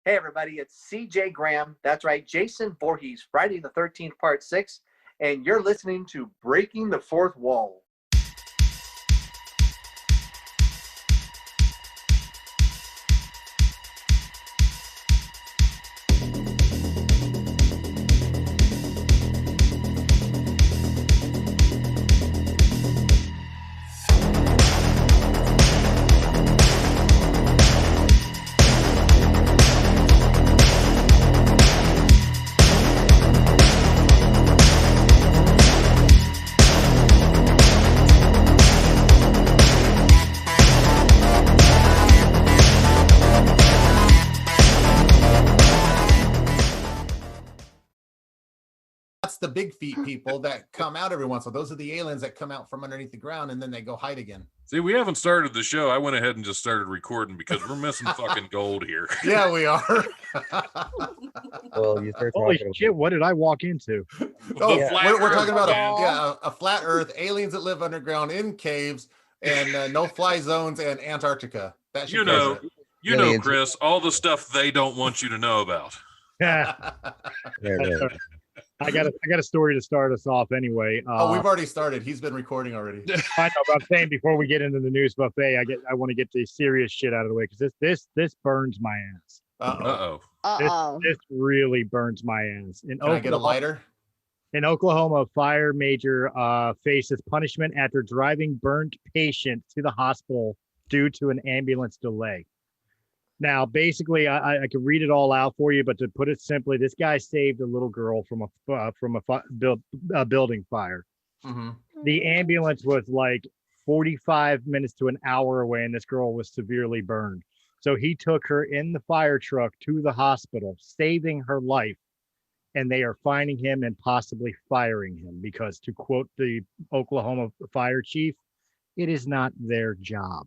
Hey, everybody, it's CJ Graham. That's right, Jason Voorhees, Friday the 13th, Part 6. And you're listening to Breaking the Fourth Wall. The big feet people that come out every once in a while. Those are the aliens that come out from underneath the ground and then they go hide again. See, we haven't started the show. I went ahead and just started recording because we're missing fucking gold here. Yeah, we are. Well, you start Holy talking shit, what did I walk into? Oh, flat we're talking about Earth. a flat Earth, aliens that live underground in caves, and no-fly zones and Antarctica. That should cover it. You know, Chris, all the stuff they don't want you to know about. Yeah, right. I got a story to start us off anyway. We've already started. He's been recording already. I know, but I'm saying before we get into the news buffet, I want to get the serious shit out of the way because this burns my ass. This really burns my ass. Can I get a lighter? In Oklahoma, a fire major faces punishment after driving burnt patient to the hospital due to an ambulance delay. Now, basically, I could read it all out for you, but to put it simply, this guy saved a little girl from a building fire. Mm-hmm. The ambulance was like 45 minutes to an hour away, and this girl was severely burned. So he took her in the fire truck to the hospital, saving her life, and they are fining him and possibly firing him because, to quote the Oklahoma fire chief, it is not their job.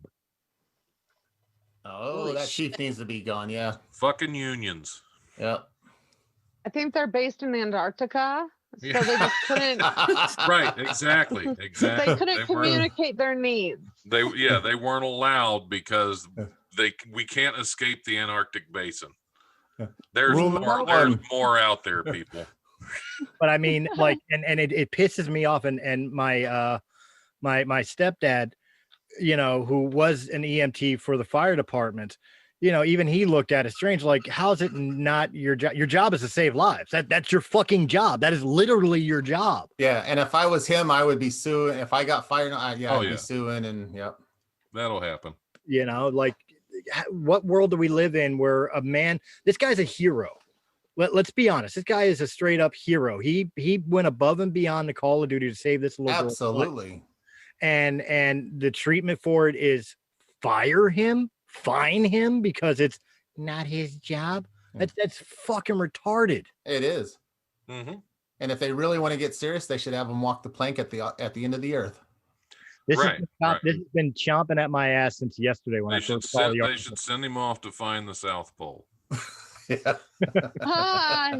Oh, that chief needs to be gone. Yeah. Fucking unions. Yep. I think they're based in Antarctica, so they just couldn't. Right. Exactly. They couldn't communicate their needs. They weren't allowed because we can't escape the Antarctic basin. There's more out there, people. But I mean, like, and it pisses me off, and my my stepdad, you know, who was an EMT for the fire department, you know, even he looked at it strange, like, how is it not your job? Your job is to save lives. That's your fucking job. That is literally your job. Yeah, and if I was him, I would be suing. If I got fired, I'd be suing, and yep. That'll happen. You know, like, what world do we live in where a man, this guy's a hero. Let's be honest. This guy is a straight up hero. He went above and beyond the Call of Duty to save this little girl. Absolutely. And the treatment for it is fire him, fine him because it's not his job. That's fucking retarded. It is. Mm-hmm. And if they really want to get serious, they should have him walk the plank at the end of the earth. This has been chomping at my ass since yesterday when they should send him off to find the South Pole. Yeah.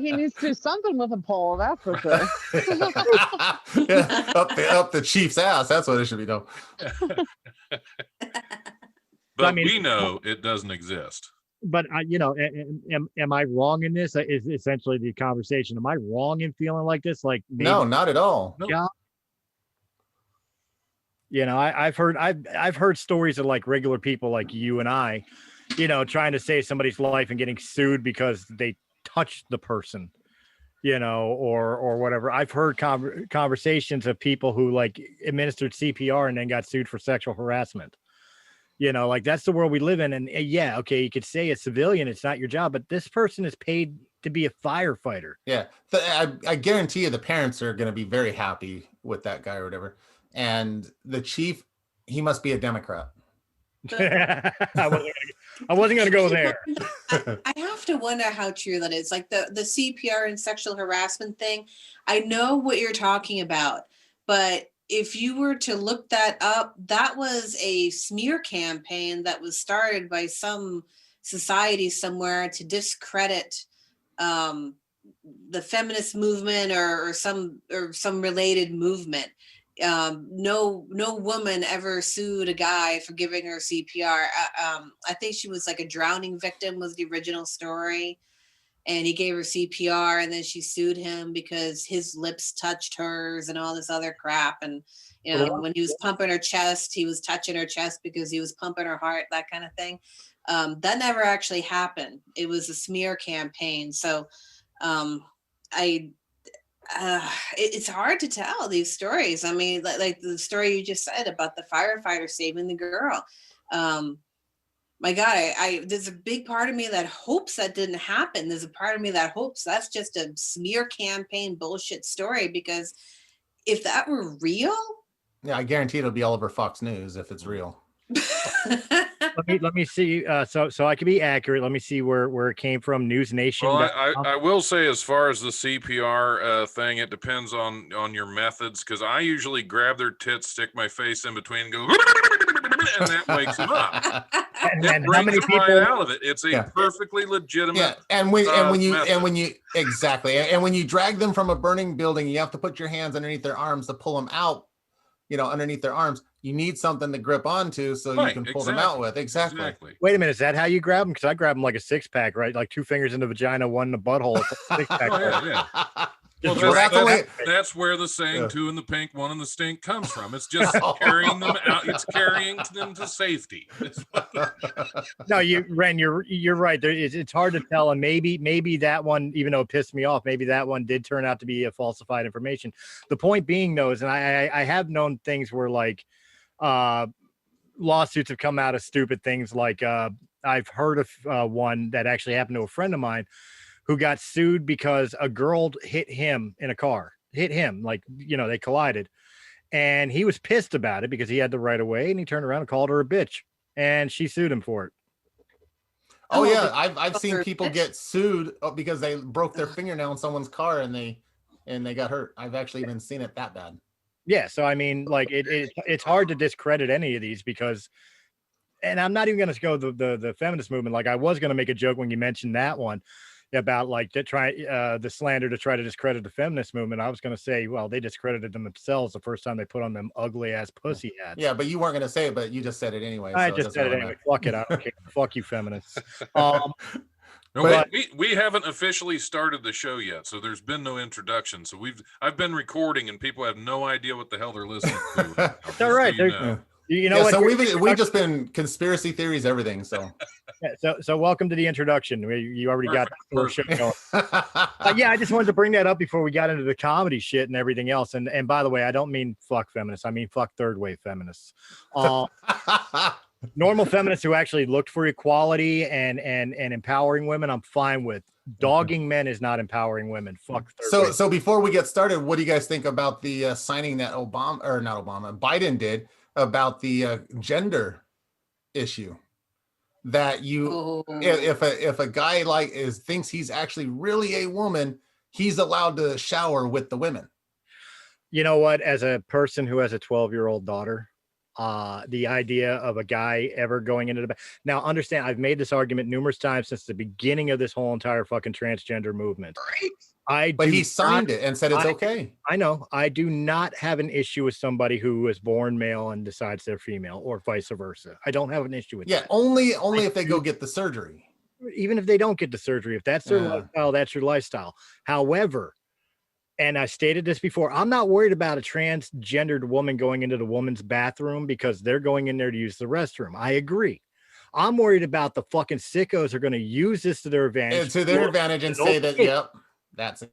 He needs to do something with a pole, that's for sure. Yeah, up the chief's ass. That's what it should be done. But I mean, we know it doesn't exist. But you know, am I wrong in this? Is essentially the conversation. Am I wrong in feeling like this? Like, no, not at all. No. You know, I've heard stories of like regular people like you and I, you know, trying to save somebody's life and getting sued because they touched the person, you know, or whatever. I've heard conversations of people who like administered CPR and then got sued for sexual harassment. You know, like, that's the world we live in. And yeah, okay, you could say a civilian, it's not your job, but this person is paid to be a firefighter. Yeah, I guarantee you the parents are going to be very happy with that guy or whatever. And the chief, he must be a Democrat. I wasn't going to go there. I have to wonder how true that is. Like the CPR and sexual harassment thing. I know what you're talking about, but if you were to look that up, that was a smear campaign that was started by some society somewhere to discredit the feminist movement or some related movement. no woman ever sued a guy for giving her CPR. I think she was like a drowning victim was the original story, and he gave her CPR, and then she sued him because his lips touched hers and all this other crap. And when he was pumping her chest, he was touching her chest because he was pumping her heart, that kind of thing. That never actually happened. It was a smear campaign. So it's hard to tell these stories. I mean, like the story you just said about the firefighter saving the girl. My God, I there's a big part of me that hopes that didn't happen. There's a part of me that hopes that's just a smear campaign bullshit story, because if that were real, Yeah, I guarantee it'll be all over Fox News if it's real. Let me see. So I can be accurate. Let me see where it came from. News Nation. Well, I will say, as far as the CPR thing, it depends on your methods, because I usually grab their tits, stick my face in between, and go, and that wakes them up. and It how many brings them people? right out of it. It's a perfectly legitimate. Yeah, and when you method. exactly, and when you drag them from a burning building, you have to put your hands underneath their arms to pull them out. Underneath their arms, you need something to grip onto so you can pull them out with. Exactly. Wait a minute, is that how you grab them? Because I grab them like a 6-pack, right? Like 2 fingers in the vagina, 1 in the butthole. It's a 6-pack. Well, that's where the saying 2 in the pink, 1 in the stink comes from. It's just carrying them out. It's carrying them to safety. No, Ren, you're right. It's hard to tell, and maybe that one, even though it pissed me off, maybe that one did turn out to be a falsified information. The point being, though, is, and I have known things where like lawsuits have come out of stupid things. Like I've heard of one that actually happened to a friend of mine who got sued because a girl hit him in a car, like, they collided, and he was pissed about it because he had the right of way, and he turned around and called her a bitch, and she sued him for it. Oh yeah, I've seen people get sued because they broke their fingernail in someone's car and they got hurt. I've actually even seen it that bad. Yeah, so I mean, like it's hard to discredit any of these because, and I'm not even going to go the feminist movement. Like I was going to make a joke when you mentioned that one about like the slander to try to discredit the feminist movement. I was going to say, well, they discredited themselves the first time they put on them ugly ass pussy hats. Yeah, but you weren't going to say it, but you just said it anyway. I just said it anyway. Fuck it. I don't care. Fuck you, feminists. No, we haven't officially started the show yet, so there's been no introduction. So I've been recording, and people have no idea what the hell they're listening to. It's all right. You know what? So we've just been conspiracy theories, everything. So so welcome to the introduction. You already got the show going. Yeah, I just wanted to bring that up before we got into the comedy shit and everything else. And by the way, I don't mean fuck feminists. I mean fuck third wave feminists. Normal feminists who actually looked for equality and empowering women, I'm fine with. Dogging men is not empowering women. Fuck third wave. So before we get started, what do you guys think about the signing that Biden did about the gender issue? That if a guy thinks he's actually really a woman, he's allowed to shower with the women. You know what? As a person who has a 12-year-old daughter, the idea of a guy ever going into the now, understand, I've made this argument numerous times since the beginning of this whole entire fucking transgender movement. But he signed it and said it's okay. I know. I do not have an issue with somebody who is born male and decides they're female, or vice versa. I don't have an issue with that. Only if they go get the surgery. Even if they don't get the surgery, if that's their lifestyle, that's your lifestyle. However, and I stated this before, I'm not worried about a transgendered woman going into the woman's bathroom because they're going in there to use the restroom. I agree. I'm worried about the fucking sickos who are going to use this to their advantage. And say that, yep, that's it.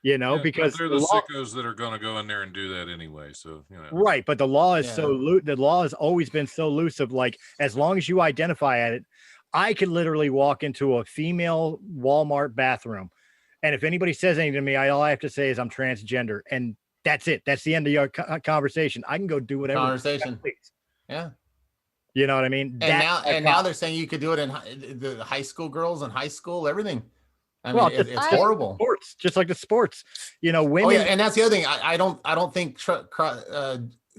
Because they're the sickos that are going to go in there and do that anyway. So, right. But the law is so loose. The law has always been so loose of like, as long as you identify at it, I could literally walk into a female Walmart bathroom. And if anybody says anything to me, all I have to say is I'm transgender, and that's it. That's the end of your conversation. I can go do whatever. Conversation. Yeah. You know what I mean? And now they're saying you could do it in the high school girls in high school, everything. I mean, it's horrible. Sports, just like the sports. Women. Oh yeah, and that's the other thing. I don't think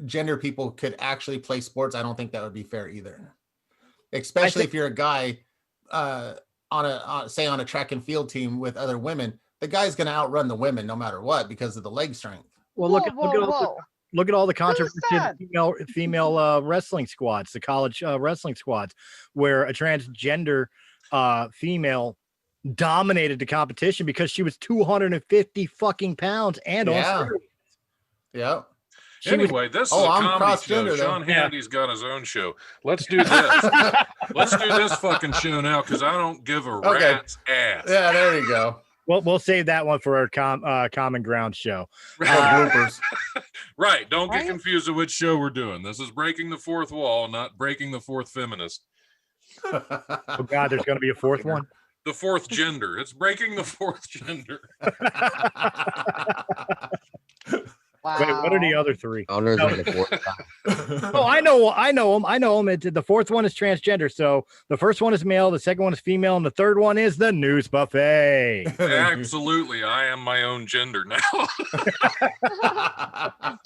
gender people could actually play sports. I don't think that would be fair either. Especially if you're a guy. On a track and field team with other women, the guy's going to outrun the women no matter what because of the leg strength. Well, Whoa, look at whoa, whoa. look at all the controversy said? in female wrestling squads, the college wrestling squads, where a transgender female dominated the competition because she was 250 fucking pounds and on Yeah. steroids. Yep. Anyway, this is Oh, a I'm comedy show. cross-gender, though. Sean Hannity's got his own show. Let's do this. Let's do this fucking show now because I don't give a Okay. rat's ass. Yeah, there you go. Well, we'll save that one for our common ground show. Bloopers. Right. Don't get Right? confused with which show we're doing. This is Breaking the Fourth Wall, not Breaking the Fourth Feminist. Oh God, there's going to be a fourth one. The fourth gender. It's Breaking the Fourth Gender. Wow. Wait, what are the other three? Owners No. of the fourth time. Oh, I know them. The fourth one is transgender. So the first one is male, the second one is female, and the third one is the news buffet. Absolutely. I am my own gender now.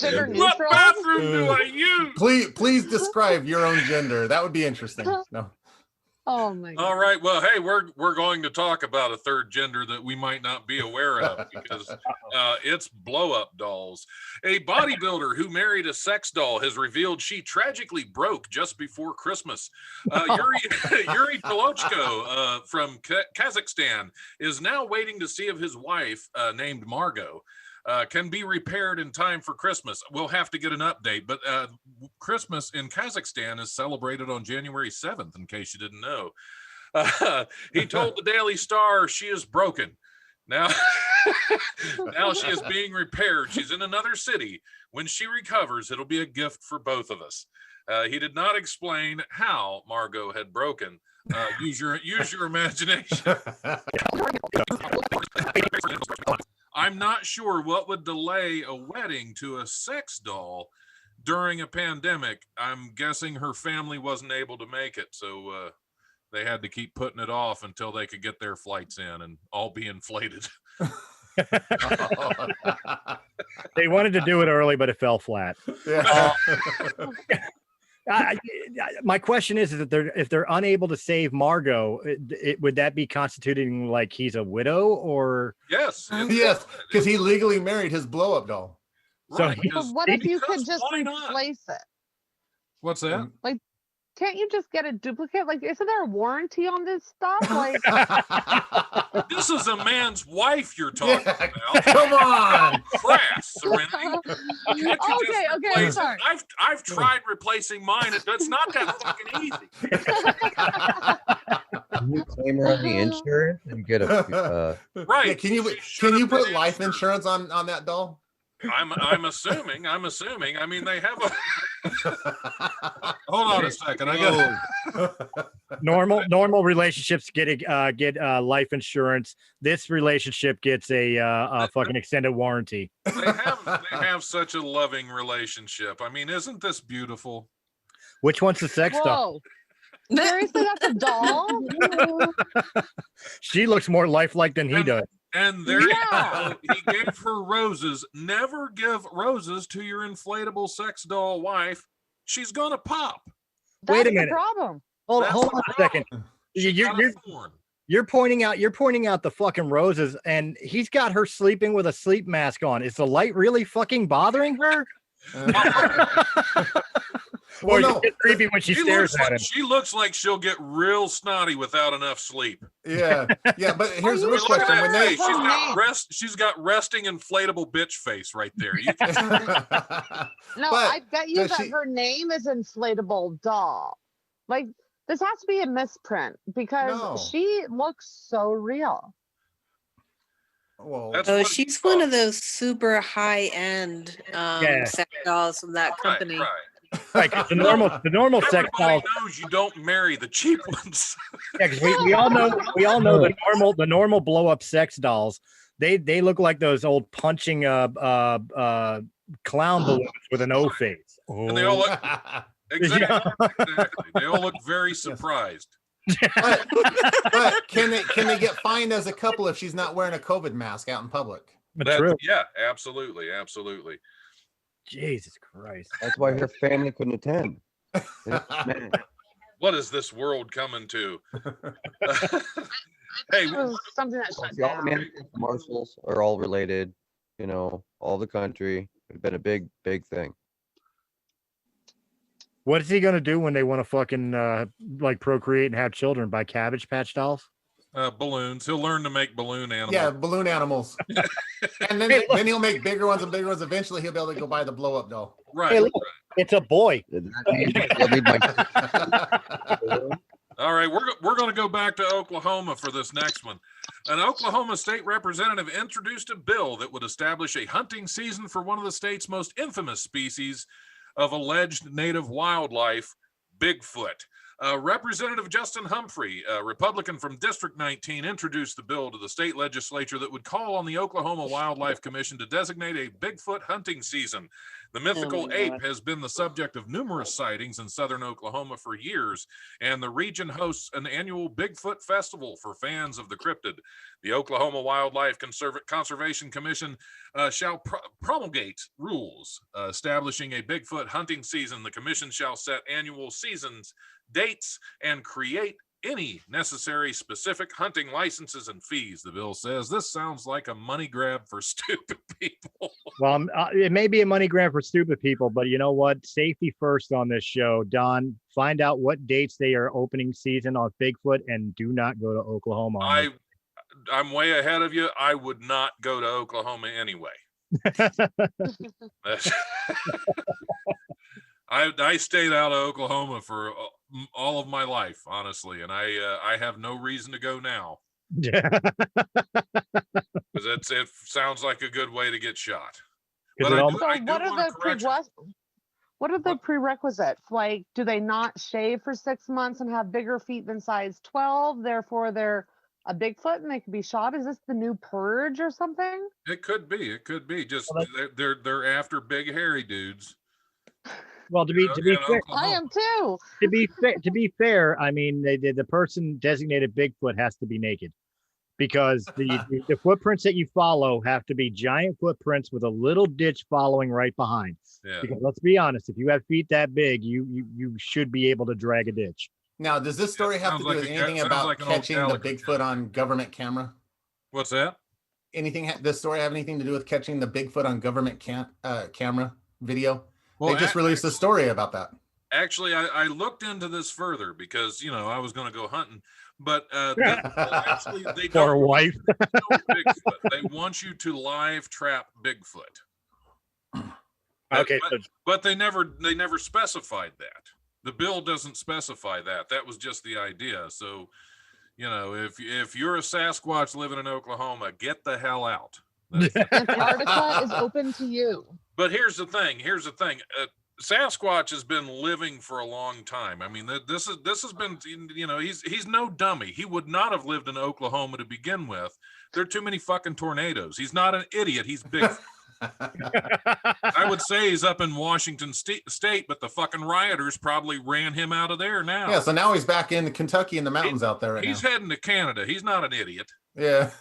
Gender What neutral? bathroom do I use? Please describe your own gender. That would be interesting. No. Oh my god. All right. Well, hey, we're going to talk about a third gender that we might not be aware of because it's blow-up dolls. A bodybuilder who married a sex doll has revealed she tragically broke just before Christmas. Yuri Tolochko from Kazakhstan is now waiting to see if his wife, named Margot, can be repaired in time for Christmas. We'll have to get an update, but Christmas in Kazakhstan is celebrated on January 7th, in case you didn't know. He told the Daily Star she is broken. Now, now she is being repaired. She's in another city. When she recovers, it'll be a gift for both of us. He did not explain how Margot had broken. Use your imagination. I'm not sure what would delay a wedding to a sex doll during a pandemic. I'm guessing her family wasn't able to make it, so they had to keep putting it off until they could get their flights in and all be inflated. They wanted to do it early, but it fell flat. Yeah. My question is that if they're unable to save Margot, would that be constituting like he's a widow or? Yes. Yes, because he legally married his blow-up doll. So Right, he- But 'cause- what if you could because just why not? replace it? What's that? Can't you just get a duplicate? Like, isn't there a warranty on this stuff? Like, This is a man's wife you're talking Yeah, about. come on. Crass, Serenity. Can't you just Okay, I'm replace it? sorry. I've tried replacing mine. It's not that fucking easy. Can you claim her on the insurance and get a Right. Yeah, can you Should've put been life insured. insurance on that doll? I'm assuming. I mean, they have a. Hold on a second. I got. normal relationships get life insurance. This relationship gets a fucking extended warranty. They have such a loving relationship. I mean, isn't this beautiful? Which one's the sex doll? whoa. Seriously, that's a doll? She looks more lifelike than he does. And there you Yeah. go. He gave her roses. Never give roses to your inflatable sex doll wife. She's gonna pop. Wait a That's the minute. problem. Hold That's on the a second. problem. You- She got a thorn. You're pointing out the fucking roses, and he's got her sleeping with a sleep mask on. Is the light really fucking bothering her? Or Well, is no. it just creepy when she stares at him? She looks like she'll get real snotty without enough sleep. Yeah, yeah. But here's the you real Look at question: that when face. they She's got resting inflatable bitch face right there. You can- No, But I bet you does that she- her name is inflatable doll. Like, this has to be a misprint because No. she looks so real. well, That's Oh, what she's it's one called. of those super high end Yeah. sex dolls from that company. Right. Right, 'cause the normal sex Everybody dolls. knows you don't marry the cheap ones. Yeah, 'cause we all know the normal blow up sex dolls. They look like those old punching clown balloons with an O face. And they all look exactly. They all look very surprised. but can they get fined as a couple if she's not wearing a COVID mask out in public? But true. Yeah, absolutely. Jesus Christ. That's why her family couldn't attend. Man, What is this world coming to? Hey, It was something that shut the down. American commercials are all related, all the country. It'd been a big, big thing. What is he gonna do when they want to fucking like procreate and have children? Buy Cabbage Patch dolls? Balloons. He'll learn to make balloon animals. Yeah, balloon animals. And then, Hey, look. then he'll make bigger ones and bigger ones. Eventually, he'll be able to go buy the blow up doll. Right. Hey, look, it's a boy. Does that mean you'll need my All right, we're going to go back to Oklahoma for this next one. An Oklahoma state representative introduced a bill that would establish a hunting season for one of the state's most infamous species of alleged native wildlife, Bigfoot. Representative Justin Humphrey, a Republican from District 19, introduced the bill to the state legislature that would call on the Oklahoma Wildlife Commission to designate a Bigfoot hunting season. The mythical ape has been the subject of numerous sightings in southern Oklahoma for years, and the region hosts an annual Bigfoot festival for fans of the cryptid. The Oklahoma Wildlife Conservation Commission shall promulgate rules establishing a Bigfoot hunting season. The commission shall set annual seasons, dates, and create any necessary specific hunting licenses and fees. The bill says this sounds like a money grab for stupid people. Well, it may be a money grab for stupid people, but you know what? Safety first on this show. Don, find out what dates they are opening season on Bigfoot, and do not go to Oklahoma. I'm way ahead of you. I would not go to Oklahoma anyway. I stayed out of Oklahoma for all of my life, honestly, and I have no reason to go now. Because it sounds like a good way to get shot. But what are the prerequisites? Like, do they not shave for 6 months and have bigger feet than size 12? Therefore, they're a Bigfoot and they can be shot. Is this the new purge or something? It could be. It could be. Just they're after big hairy dudes. Well, to be fair, I am too. To be fair, I mean, the person designated Bigfoot has to be naked, because the footprints that you follow have to be giant footprints with a little ditch following right behind. Yeah. Because let's be honest, if you have feet that big, you should be able to drag a ditch. Now, does this story have to do with anything about catching the Bigfoot on government camera? What's that? This story have anything to do with catching the Bigfoot on government camera video? Well, they just released a story about that. Actually, I looked into this further because, I was going to go hunting, but actually they don't. For a wife. Bigfoot. They want you to live trap Bigfoot. Okay, but they never specified that. The bill doesn't specify that. That was just the idea. So, if you're a Sasquatch living in Oklahoma, get the hell out. Antarctica is open to you. But here's the thing. Sasquatch has been living for a long time. I mean, this has been, he's no dummy. He would not have lived in Oklahoma to begin with. There are too many fucking tornadoes. He's not an idiot. He's big. I would say he's up in Washington state, but the fucking rioters probably ran him out of there now. Yeah, so now he's back in Kentucky in the mountains out there right now. He's heading to Canada. He's not an idiot. Yeah.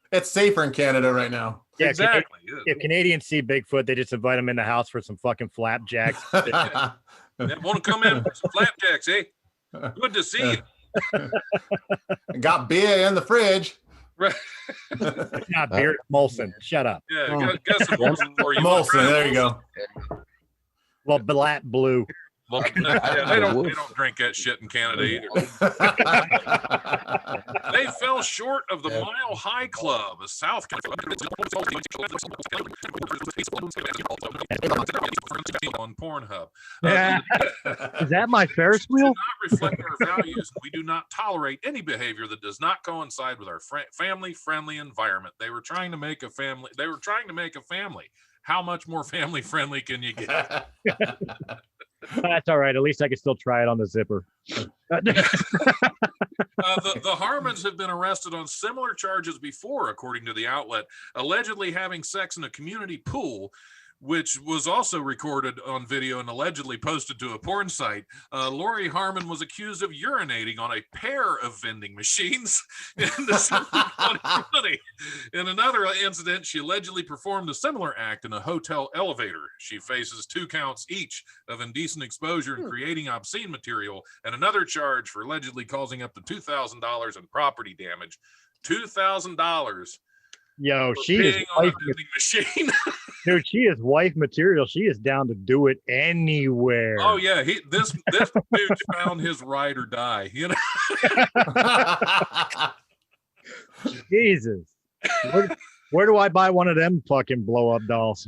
It's safer in Canada right now. Yeah, exactly. If Canadians see Bigfoot, they just invite him in the house for some fucking flapjacks. Want to come in for some flapjacks, eh? Good to see you. Got beer in the fridge. Right. It's not beer, it's Molson. Shut up. Yeah, got some Molson for you. Molson, there you go. Well, black blue. Well, they don't drink that shit in Canada either. They fell short of the Mile High Club, a South on Pornhub. Is that my Ferris wheel? Do not reflect our values. We do not tolerate any behavior that does not coincide with our family-friendly environment. They were trying to make a family. How much more family-friendly can you get? That's all right. At least I can still try it on the zipper. The Harmons have been arrested on similar charges before, according to the outlet, allegedly having sex in a community pool, which was also recorded on video and allegedly posted to a porn site. Lori Harmon was accused of urinating on a pair of vending machines in December 2020. In another incident, she allegedly performed a similar act in a hotel elevator. She faces 2 counts each of indecent exposure and creating obscene material, and another charge for allegedly causing up to $2,000 in property damage. $2,000 Yo, for she is peeing on a wife, vending machine. dude. She is wife material. She is down to do it anywhere. Oh yeah, this dude found his ride or die. You know, Jesus. Where do I buy one of them fucking blow up dolls?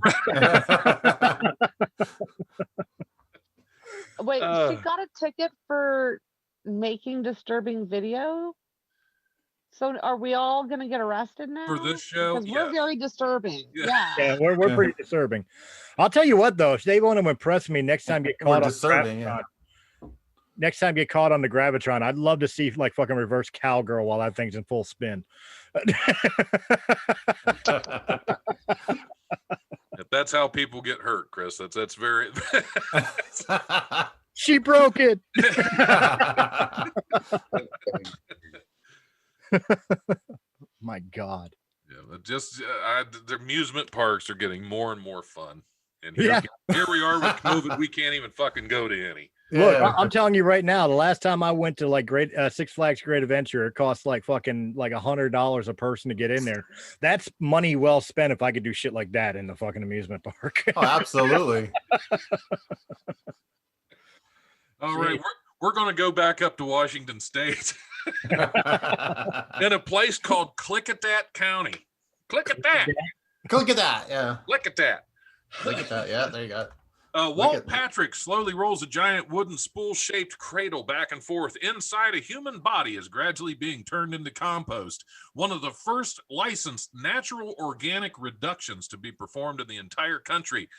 Wait, she got a ticket for making disturbing video. So are we all gonna get arrested now? for this show, Because we're yes. very disturbing. Yeah. Yeah. Yeah, we're pretty disturbing. I'll tell you what though, if they want to impress me next time you get We're caught on disturbing, Gravitron, yeah. next time you get caught on the Gravitron, I'd love to see like fucking reverse cowgirl while that thing's in full spin. If that's how people get hurt, Chris, that's very. She broke it. My God. Yeah, just the amusement parks are getting more and more fun, and Yeah. here we are with COVID. We can't even fucking go to any. Look, Yeah. I'm telling you right now, the last time I went to like Six Flags Great Adventure, it cost like fucking like $100 a person to get in there. That's money well spent if I could do shit like that in the fucking amusement park. Oh, absolutely. All right, we're going to go back up to Washington State in a place called Klickitat County. Click at that. Look at that. Yeah. Look at that. Look at that. Yeah, there you go. Walt Patrick slowly rolls a giant wooden spool-shaped cradle back and forth inside a human body is gradually being turned into compost, one of the first licensed natural organic reductions to be performed in the entire country.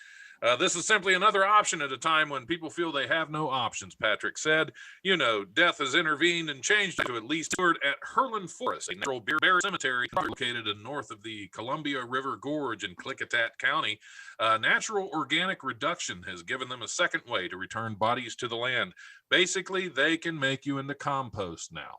This is simply another option at a time when people feel they have no options, Patrick said. You know, death has intervened and changed to at least at Herlin Forest, a natural bear cemetery located north of the Columbia River Gorge in Klickitat County. Natural organic reduction has given them a second way to return bodies to the land. Basically, they can make you into compost now.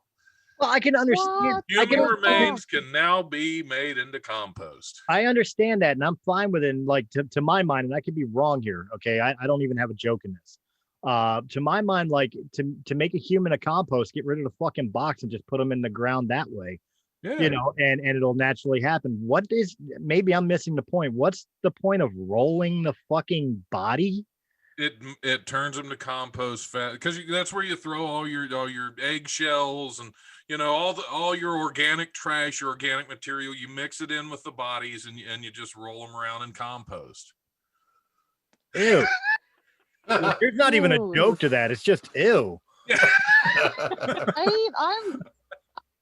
Well, I can understand. What? Human remains can now be made into compost. I understand that, and I'm fine with it. And like to my mind, and I could be wrong here. Okay, I don't even have a joke in this. To my mind, like to make a human a compost, get rid of the fucking box and just put them in the ground that way. Yeah. You know, and it'll naturally happen. What is, maybe I'm missing the point. What's the point of rolling the fucking body? It turns them to compost fat because that's where you throw all your eggshells and all your organic trash, your organic material. You mix it in with the bodies and you just roll them around in compost. Ew. There's not even a joke to that. It's just ew.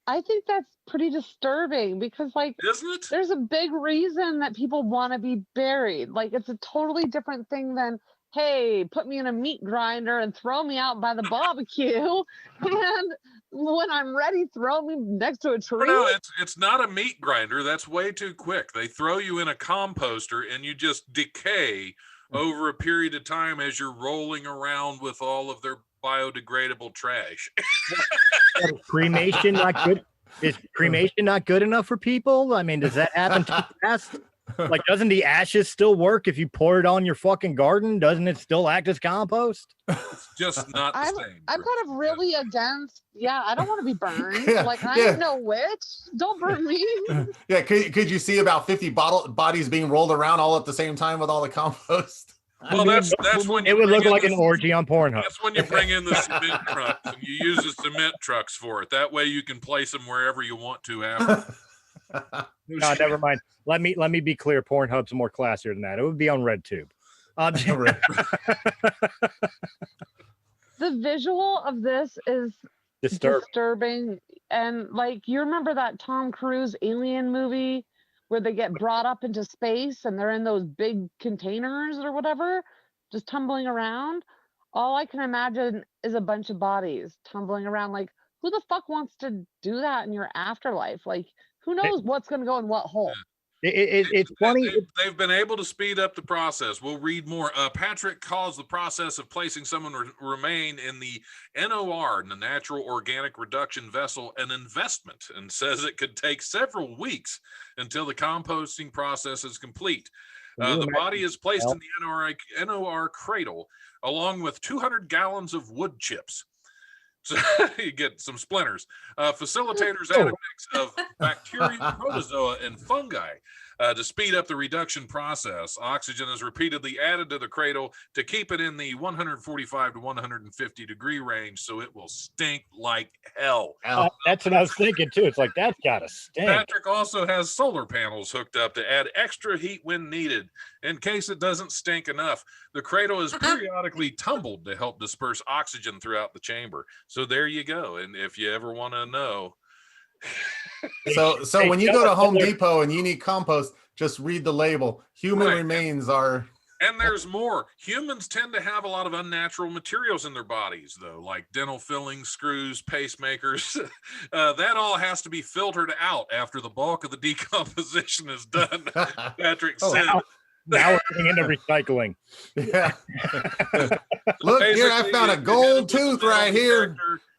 I think that's pretty disturbing because, like, Isn't it? there's a big reason that people want to be buried. Like, it's a totally different thing than, hey, put me in a meat grinder and throw me out by the barbecue, and when I'm ready, throw me next to a tree. No, it's not a meat grinder. That's way too quick. They throw you in a composter and you just decay over a period of time as you're rolling around with all of their biodegradable trash. Is cremation not good? Is cremation not good enough for people? I mean, does that happen too fast? Like, doesn't the ashes still work if you pour it on your fucking garden? Doesn't it still act as compost? It's just not the same. I'm kind of really against. Yeah, I don't want to be burned. Yeah, Like, I yeah. ain't no witch. Don't burn me. Yeah, could you see about 50 bodies being rolled around all at the same time with all the compost? Well, that's when it you would bring look in like the- an orgy on Pornhub. That's when you bring in the cement trucks and you use the cement trucks for it. That way you can place them wherever you want to after. No, never mind. Let me be clear. Pornhub's more classier than that. It would be on RedTube. The visual of this is Disturbing. And, like, you remember that Tom Cruise alien movie where they get brought up into space and they're in those big containers or whatever, just tumbling around? All I can imagine is a bunch of bodies tumbling around. Like, who the fuck wants to do that in your afterlife? Like, who knows what's going to go in what hole? It's funny. They've been able to speed up the process. We'll read more. Patrick calls the process of placing someone remain in the NOR, in the natural organic reduction vessel, an investment, and says it could take several weeks until the composting process is complete. The body is placed in the NOR cradle along with 200 gallons of wood chips. So you get some splinters. Facilitators add a mix of bacteria, protozoa, and fungi to speed up the reduction process. Oxygen is repeatedly added to the cradle to keep it in the 145 to 150 degree range, so it will stink like hell. That's what I was thinking too. It's like, that's gotta stink. Patrick also has solar panels hooked up to add extra heat when needed in case it doesn't stink enough. The cradle is periodically tumbled to help disperse oxygen throughout the chamber. So there you go. And if you ever want to know. So when you go to Home Depot and you need compost, just read the label. Human remains are. And there's more. Humans tend to have a lot of unnatural materials in their bodies, though, like dental fillings, screws, pacemakers. That all has to be filtered out after the bulk of the decomposition is done, Patrick said. Now we're getting into recycling. Yeah. Look, here, I found a gold tooth right here.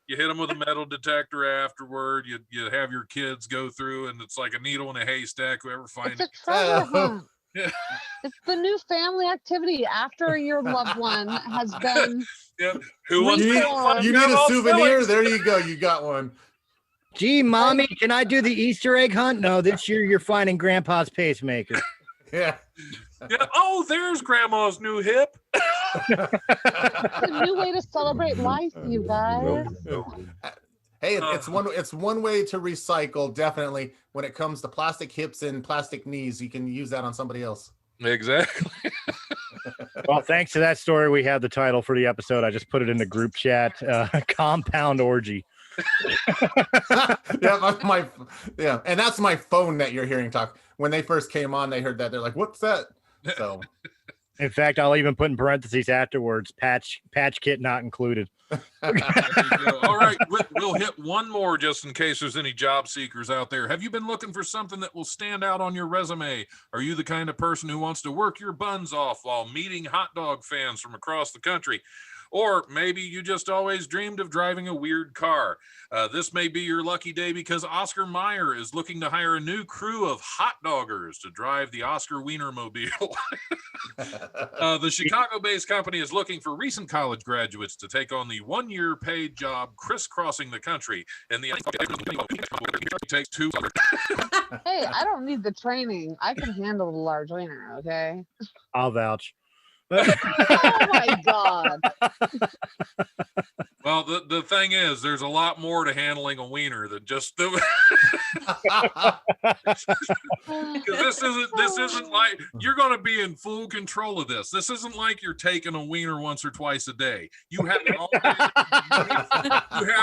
You hit them with a metal detector afterward. You have your kids go through, and it's like a needle in a haystack. Whoever finds It's a treasure hunt. It's the new family activity after your loved one has been. Yeah. Who wants you need a souvenir? There you go. You got one. Gee, mommy, can I do the Easter egg hunt? No, this year you're finding Grandpa's pacemaker. Yeah. Yeah. Oh, there's Grandma's new hip. It's a new way to celebrate life, you guys. Hey, it's one way to recycle, definitely. When it comes to plastic hips and plastic knees, you can use that on somebody else. Exactly. Well, thanks to that story, we have the title for the episode. I just put it in the group chat. Compound orgy. Yeah, and that's my phone that you're hearing talk. When they first came on, they heard that. They're like, "What's that?" So, in fact, I'll even put in parentheses afterwards: patch kit not included. All right, we'll hit one more just in case there's any job seekers out there. Have you been looking for something that will stand out on your resume? Are you the kind of person who wants to work your buns off while meeting hot dog fans from across the country? Or maybe you just always dreamed of driving a weird car. This may be your lucky day because Oscar Mayer is looking to hire a new crew of hot doggers to drive the Oscar Wienermobile. The Chicago-based company is looking for recent college graduates to take on the one-year paid job crisscrossing the country. And the takes 2. Hey, I don't need the training. I can handle the large wiener, okay? I'll vouch. Oh my God. Well, the thing is, there's a lot more to handling a wiener than just the. Because this isn't like you're going to be in full control of this. This isn't like you're taking a wiener once or twice a day. You have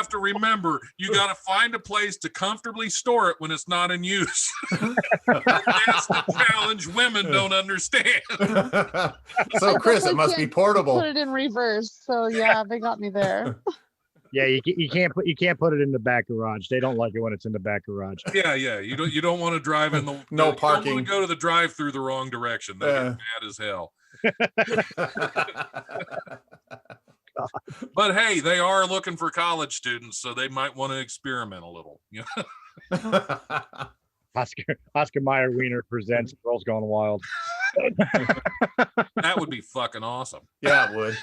to remember you got to find a place to comfortably store it when it's not in use. That's the challenge women don't understand. So, Chris, it must be portable. Put it in reverse. So yeah, they got me there. Yeah, you can't put it in the back garage. They don't like it when it's in the back garage. Yeah. You don't want to drive in the no You don't parking. want to go to the drive-through the wrong direction. They get mad as hell. But hey, they are looking for college students, so they might want to experiment a little. You know? Oscar Mayer Wiener presents Girls Gone Wild. That would be fucking awesome. Yeah, it would.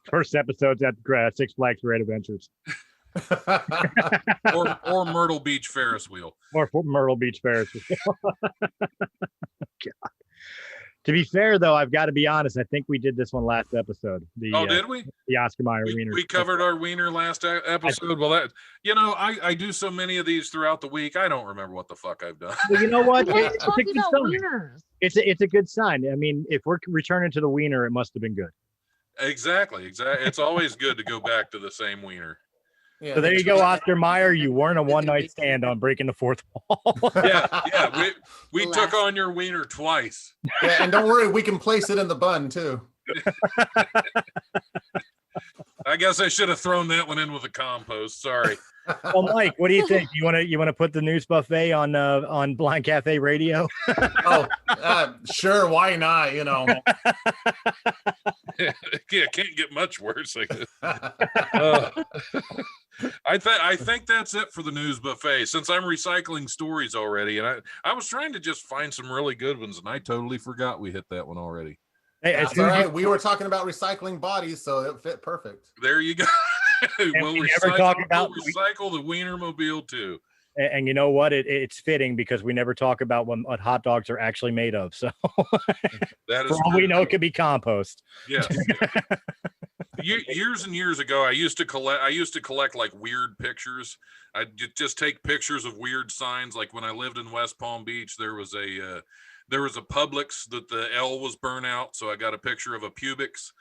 First episode's at Six Flags Great Adventures. or Myrtle Beach Ferris wheel. Or Myrtle Beach Ferris wheel. God. To be fair, though, I've got to be honest. I think we did this one last episode. Did we? The Oscar Mayer Wiener. We covered our wiener last episode. Well, I do so many of these throughout the week. I don't remember what the fuck I've done. Well, you know what? We're talking about wieners. It's a good sign. I mean, if we're returning to the wiener, it must have been good. Exactly. It's always good to go back to the same wiener. Yeah, so there you go, Oscar Mayer. You weren't a one-night stand on breaking the fourth wall. Yeah. We took on your wiener twice. Yeah, and don't worry, we can place it in the bun too. I guess I should have thrown that one in with the compost. Sorry. Well, Mike, what do you think? You want to put the news buffet on Blind Cafe Radio? Sure, why not? You know. Yeah, can't get much worse. I guess. I think that's it for the news buffet. Since I'm recycling stories already, and I was trying to just find some really good ones, and I totally forgot we hit that one already. Hey, that's all right. We were talking about recycling bodies, so it fit perfect. There you go. we'll we never talk about we'll recycle the Wienermobile too. And you know what? It's fitting because we never talk about what hot dogs are actually made of. So That is for all we know, it could be compost. Yes. Years and years ago, I used to collect like weird pictures. I'd just take pictures of weird signs. Like when I lived in West Palm Beach, there was a Publix that the L was burnt out, so I got a picture of a Publix.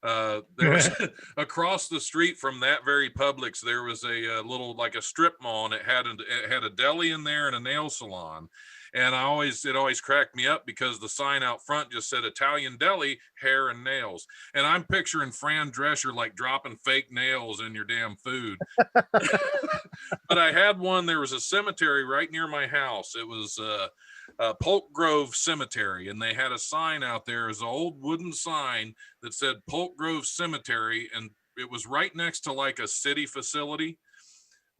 There was across the street from that very Publix, there was a little like a strip mall, and it had a deli in there and a nail salon. And it always cracked me up because the sign out front just said Italian deli, hair and nails. And I'm picturing Fran Drescher like dropping fake nails in your damn food. But I had one, there was a cemetery right near my house. It was Polk Grove Cemetery. And they had a sign out there, it was an old wooden sign that said Polk Grove Cemetery. And it was right next to like a city facility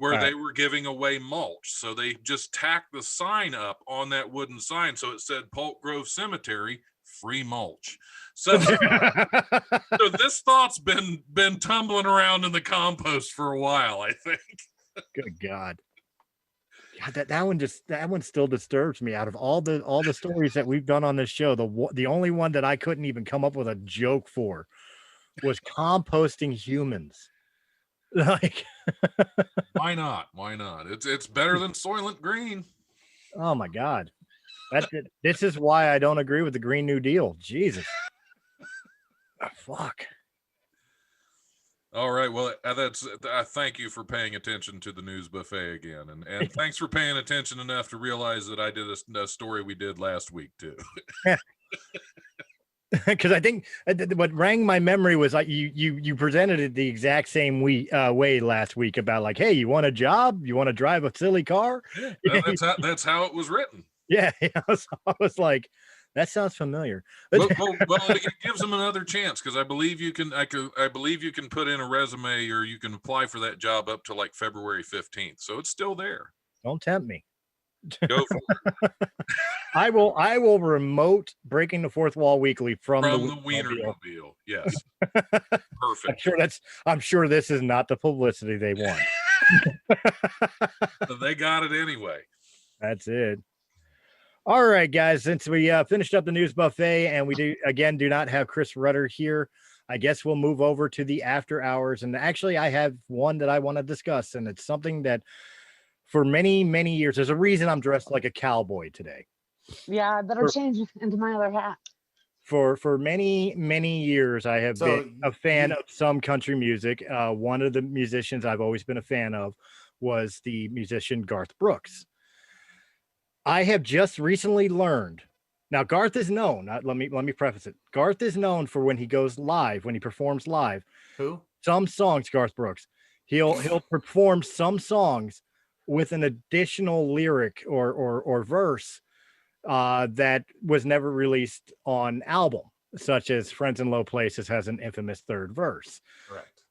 where they were giving away mulch. So they just tacked the sign up on that wooden sign. So it said Polk Grove Cemetery, free mulch. So, so this thought's been tumbling around in the compost for a while, I think. Good God. God, that one still disturbs me. Out of all the stories that we've done on this show, the only one that I couldn't even come up with a joke for was composting humans. Like, why not? It's better than Soylent Green. Oh my God, this is why I don't agree with the Green New Deal. Jesus, fuck. All right, well, I thank you for paying attention to the news buffet again, and thanks for paying attention enough to realize that I did a story we did last week too. Because I think what rang my memory was like you presented it the exact same way last week about like, hey, you want a job? You want to drive a silly car? Yeah, that's how it was written. Yeah, so I was like, that sounds familiar. Well, it gives them another chance because I believe you can. I believe you can put in a resume or you can apply for that job up to like February 15th. So it's still there. Don't tempt me. Go for it. I will remote Breaking the Fourth Wall weekly from the Wienermobile. Yes. Perfect. I'm sure this is not the publicity they want. They got it anyway. That's it. All right, guys, since we finished up the news buffet and we do not have Chris Rudder here, I guess we'll move over to the after hours. And actually, I have one that I want to discuss, and it's something that for many, many years, there's a reason I'm dressed like a cowboy today. Yeah, I better change into my other hat. For many, many years, I have been a fan of some country music. One of the musicians I've always been a fan of was the musician Garth Brooks. I have just recently learned. Now, Garth is known. Let me preface it. Garth is known for when he goes live, when he performs live. Who? Some songs, Garth Brooks. He'll perform some songs with an additional lyric or verse that was never released on album, such as Friends in Low Places has an infamous third verse. Correct.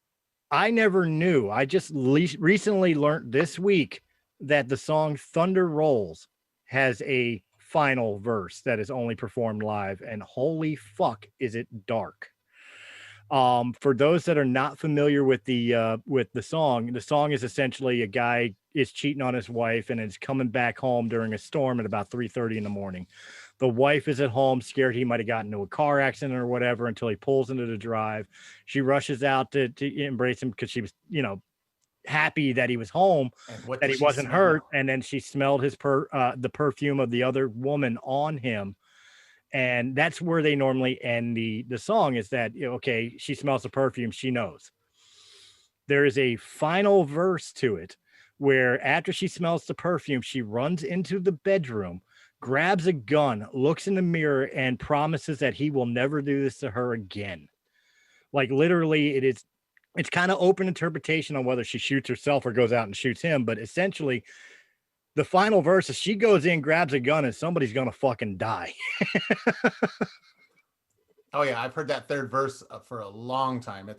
I never knew. I just recently learned this week that the song Thunder Rolls has a final verse that is only performed live, and holy fuck, is it dark. For those that are not familiar with the song is essentially a guy is cheating on his wife and is coming back home during a storm at about 3:30 in the morning. The wife is at home, scared he might have gotten into a car accident or whatever, until he pulls into the drive. She rushes out to embrace him because she was, happy that he was home, that he wasn't hurt. And then she smelled the perfume of the other woman on him. And that's where they normally end the song, is that, okay, she smells the perfume, she knows. There is a final verse to it where after she smells the perfume, she runs into the bedroom, grabs a gun, looks in the mirror, and promises that he will never do this to her again. Like, literally, it's kind of open interpretation on whether she shoots herself or goes out and shoots him. But essentially, the final verse is she goes in, grabs a gun, and somebody's going to fucking die. Oh, yeah. I've heard that third verse for a long time.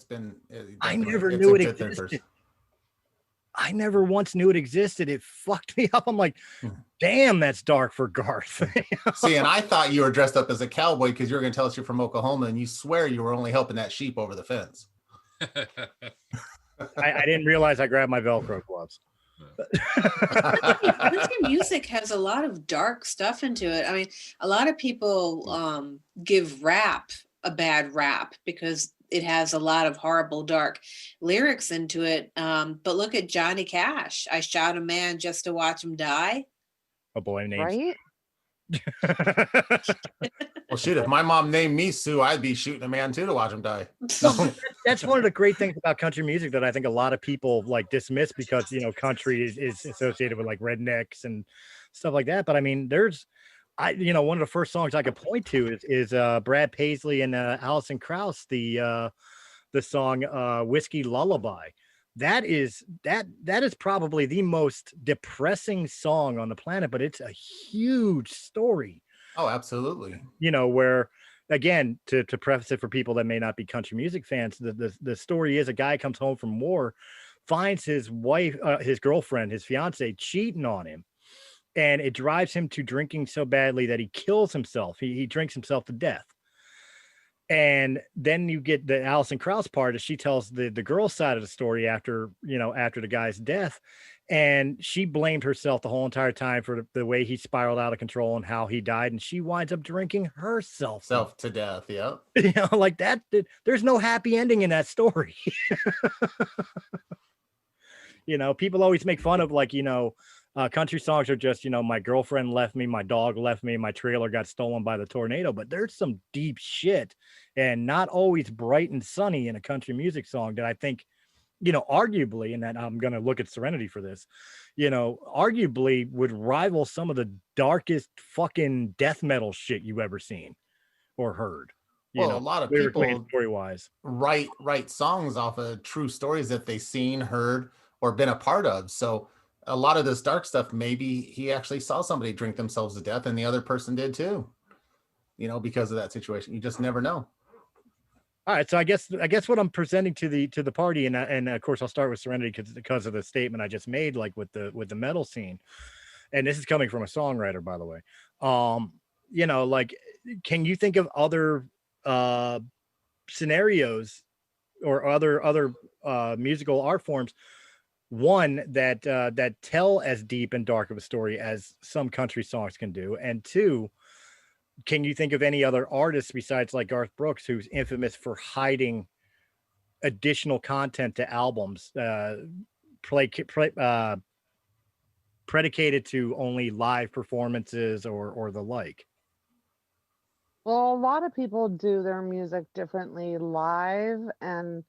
I never knew it existed. I never once knew it existed. It fucked me up. I'm like, damn, that's dark for Garth. See, and I thought you were dressed up as a cowboy because you were going to tell us you're from Oklahoma, and you swear you were only helping that sheep over the fence. I didn't realize I grabbed my Velcro gloves. Country music has a lot of dark stuff into it. I mean, a lot of people give rap a bad rap because it has a lot of horrible dark lyrics into it. But look at Johnny Cash. I shot a man just to watch him die. A boy named Right? Well, shoot, if my mom named me Sue, I'd be shooting a man too to watch him die. That's one of the great things about country music that I think a lot of people like dismiss because, you know, country is associated with like rednecks and stuff like that. But I mean, one of the first songs I could point to is Brad Paisley and Alison Krauss, the song Whiskey Lullaby. That is probably the most depressing song on the planet, but it's a huge story. Oh, absolutely. You know, where again, to preface it for people that may not be country music fans, the story is a guy comes home from war, finds his wife, his girlfriend, his fiance cheating on him, and it drives him to drinking so badly that he kills himself. He drinks himself to death. And then you get the Alison Krauss part as she tells the girl's side of the story after the guy's death. And she blamed herself the whole entire time for the way he spiraled out of control and how he died. And she winds up drinking herself to death. Yeah. You know, like that. There's no happy ending in that story. You know, people always make fun of like, country songs are just, my girlfriend left me, my dog left me, my trailer got stolen by the tornado, but there's some deep shit and not always bright and sunny in a country music song that I think, arguably, and that I'm going to look at Serenity for this, arguably would rival some of the darkest fucking death metal shit you've ever seen or heard. A lot of people story-wise write songs off of true stories that they've seen, heard, or been a part of. So a lot of this dark stuff, maybe he actually saw somebody drink themselves to death and the other person did too, because of that situation. You just never know. All right. So I guess what I'm presenting to the party, and of course I'll start with Serenity because of the statement I just made, like with the metal scene. And this is coming from a songwriter, by the way. Like, can you think of other scenarios or other musical art forms, one that tell as deep and dark of a story as some country songs can do, and two, can you think of any other artists besides like Garth Brooks who's infamous for hiding additional content to albums predicated to only live performances or the like? Well, a lot of people do their music differently live, and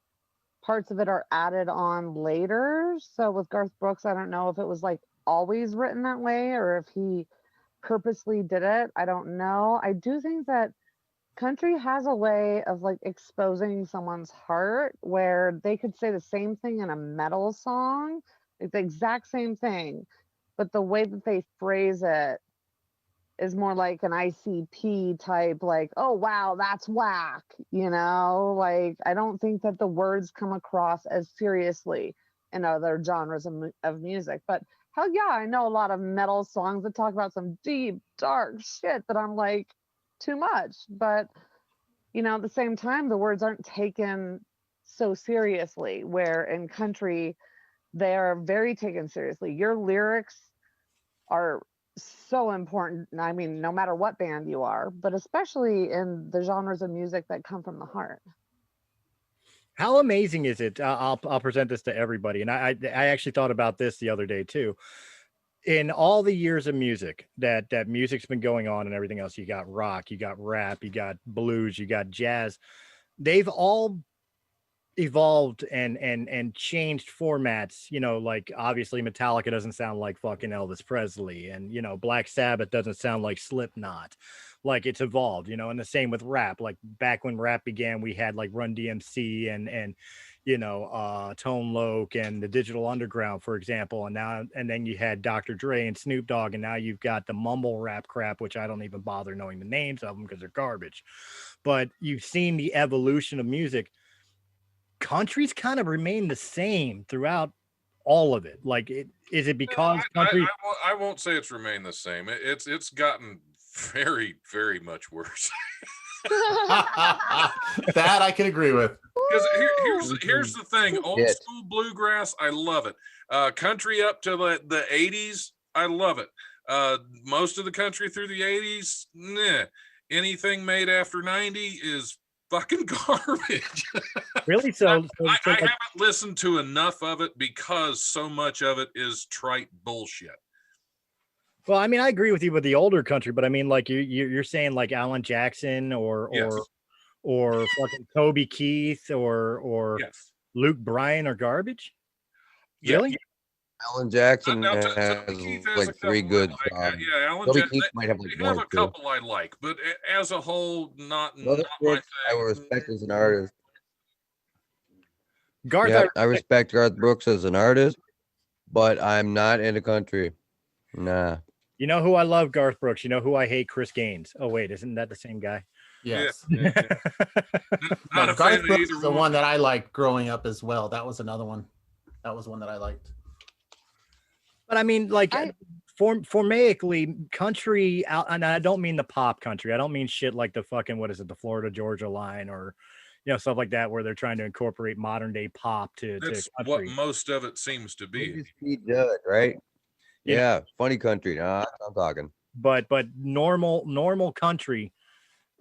parts of it are added on later. So with Garth Brooks, I don't know if it was like always written that way or if he purposely did it. I don't know. I do think that country has a way of like exposing someone's heart where they could say the same thing in a metal song, like the exact same thing, but the way that they phrase it is more like an ICP type, like, oh, wow, that's whack, like, I don't think that the words come across as seriously in other genres of music. But hell yeah, I know a lot of metal songs that talk about some deep, dark shit that I'm like, too much. But, at the same time, the words aren't taken so seriously, where in country, they are very taken seriously. Your lyrics are so important. I mean, no matter what band you are, but especially in the genres of music that come from the heart. How amazing is it? I'll present this to everybody. And I actually thought about this the other day too. In all the years of music that music's been going on and everything else, you got rock, you got rap, you got blues, you got jazz. They've all evolved and changed formats, like obviously Metallica doesn't sound like fucking Elvis Presley, and Black Sabbath doesn't sound like Slipknot. Like, it's evolved, and the same with rap. Like back when rap began, we had like Run DMC and Tone Loc and the Digital Underground, for example, and then you had Dr. Dre and Snoop Dogg, and now you've got the mumble rap crap, which I don't even bother knowing the names of them because they're garbage. But you've seen the evolution of music. Country's kind of remained the same throughout all of it. Like, is it because country? I won't say it's remained the same. It's gotten very, very much worse. That I can agree with. Because here's the thing: old Yes. school bluegrass, I love it. Country up to the 80s, I love it. Most of the country through the 80s, nah. Anything made after 90 is fucking garbage. Really? So I like, haven't listened to enough of it because so much of it is trite bullshit. well, I mean, I agree with you with the older country, but I mean, like you're saying like Alan Jackson Yes. or fucking Toby Keith or Yes. Luke Bryan are garbage. Yeah. Really? Alan Jackson Now, has Toby Keith has a like 3 couple I good like. songs. Yeah, Alan Toby Jackson. Keith might have like They have 1 a or 2. couple I like, but as a whole, not Another my bitch I thing. respect as an artist. Garth, Yeah, I respect Garth Brooks as an artist, but I'm not into country. Nah. you know who I love? Garth Brooks. You know who I hate? Chris Gaines. Oh wait, isn't that the same guy? Yes. Yeah. Not No, a fan Garth of Brooks either is the one. one that I liked growing up as well. That was another one. That was one that I liked. But I mean, like I- formaically, country out, and I don't mean the pop country. I don't mean shit like the fucking what is it, the Florida Georgia line, or stuff like that, where they're trying to incorporate modern day pop to That's what country. most of it seems to be. Movie Speed Judge, right? You know- Yeah, funny country. Nah, I'm talking. But normal country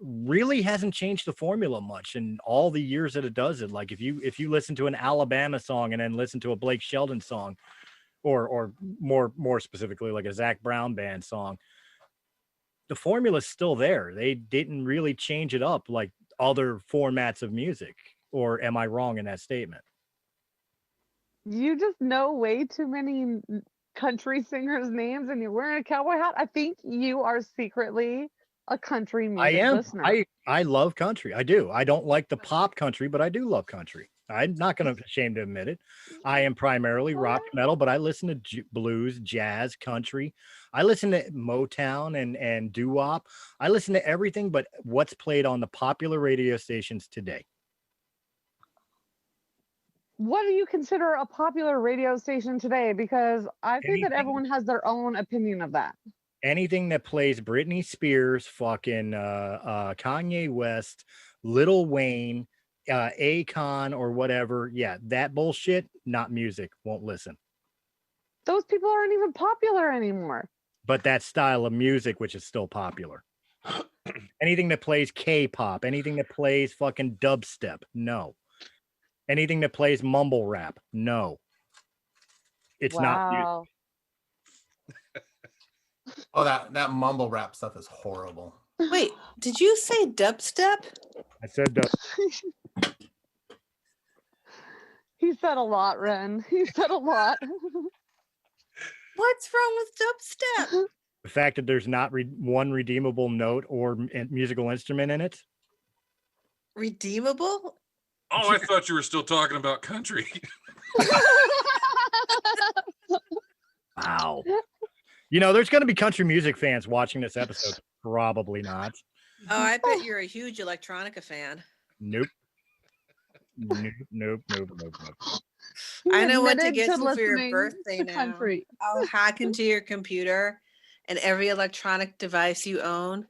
really hasn't changed the formula much in all the years that it does it. Like if you listen to an Alabama song and then listen to a Blake Shelton song, or more specifically like a Zach Brown band song, the formula's still there. They didn't really change it up like other formats of music. Or am I wrong in that statement? You just know way too many country singers' names, and you're wearing a cowboy hat. I think you are secretly a country music listener. I love country. I do. I don't like the pop country, but I do love country. I'm not going to ashamed to admit it. I am primarily rock metal, but I listen to blues, jazz, country. I listen to Motown and doo-wop. I listen to everything but what's played on the popular radio stations today. What do you consider a popular radio station today? Because I think that Anything- everyone has their own opinion of that. Anything that plays Britney Spears, fucking Kanye West, Lil Wayne, Akon, or whatever, yeah, that bullshit, not music, won't listen. Those people aren't even popular anymore. But that style of music, which is still popular. Anything that plays K-pop, anything that plays fucking dubstep, no. Anything that plays mumble rap, no. It's not music. Wow. Oh, that mumble rap stuff is horrible. Wait, did you say dubstep? I said dub. He said a lot, Ren. He said a lot. What's wrong with dubstep? The fact that there's not one redeemable note or musical instrument in it. Redeemable? Oh, I thought you were still talking about country. Wow. There's going to be country music fans watching this episode. Probably not. Oh, I bet you're a huge electronica fan. Nope. Nope. He I know what to admitted get you for your listening birthday to now. country. I'll hack into your computer and every electronic device you own.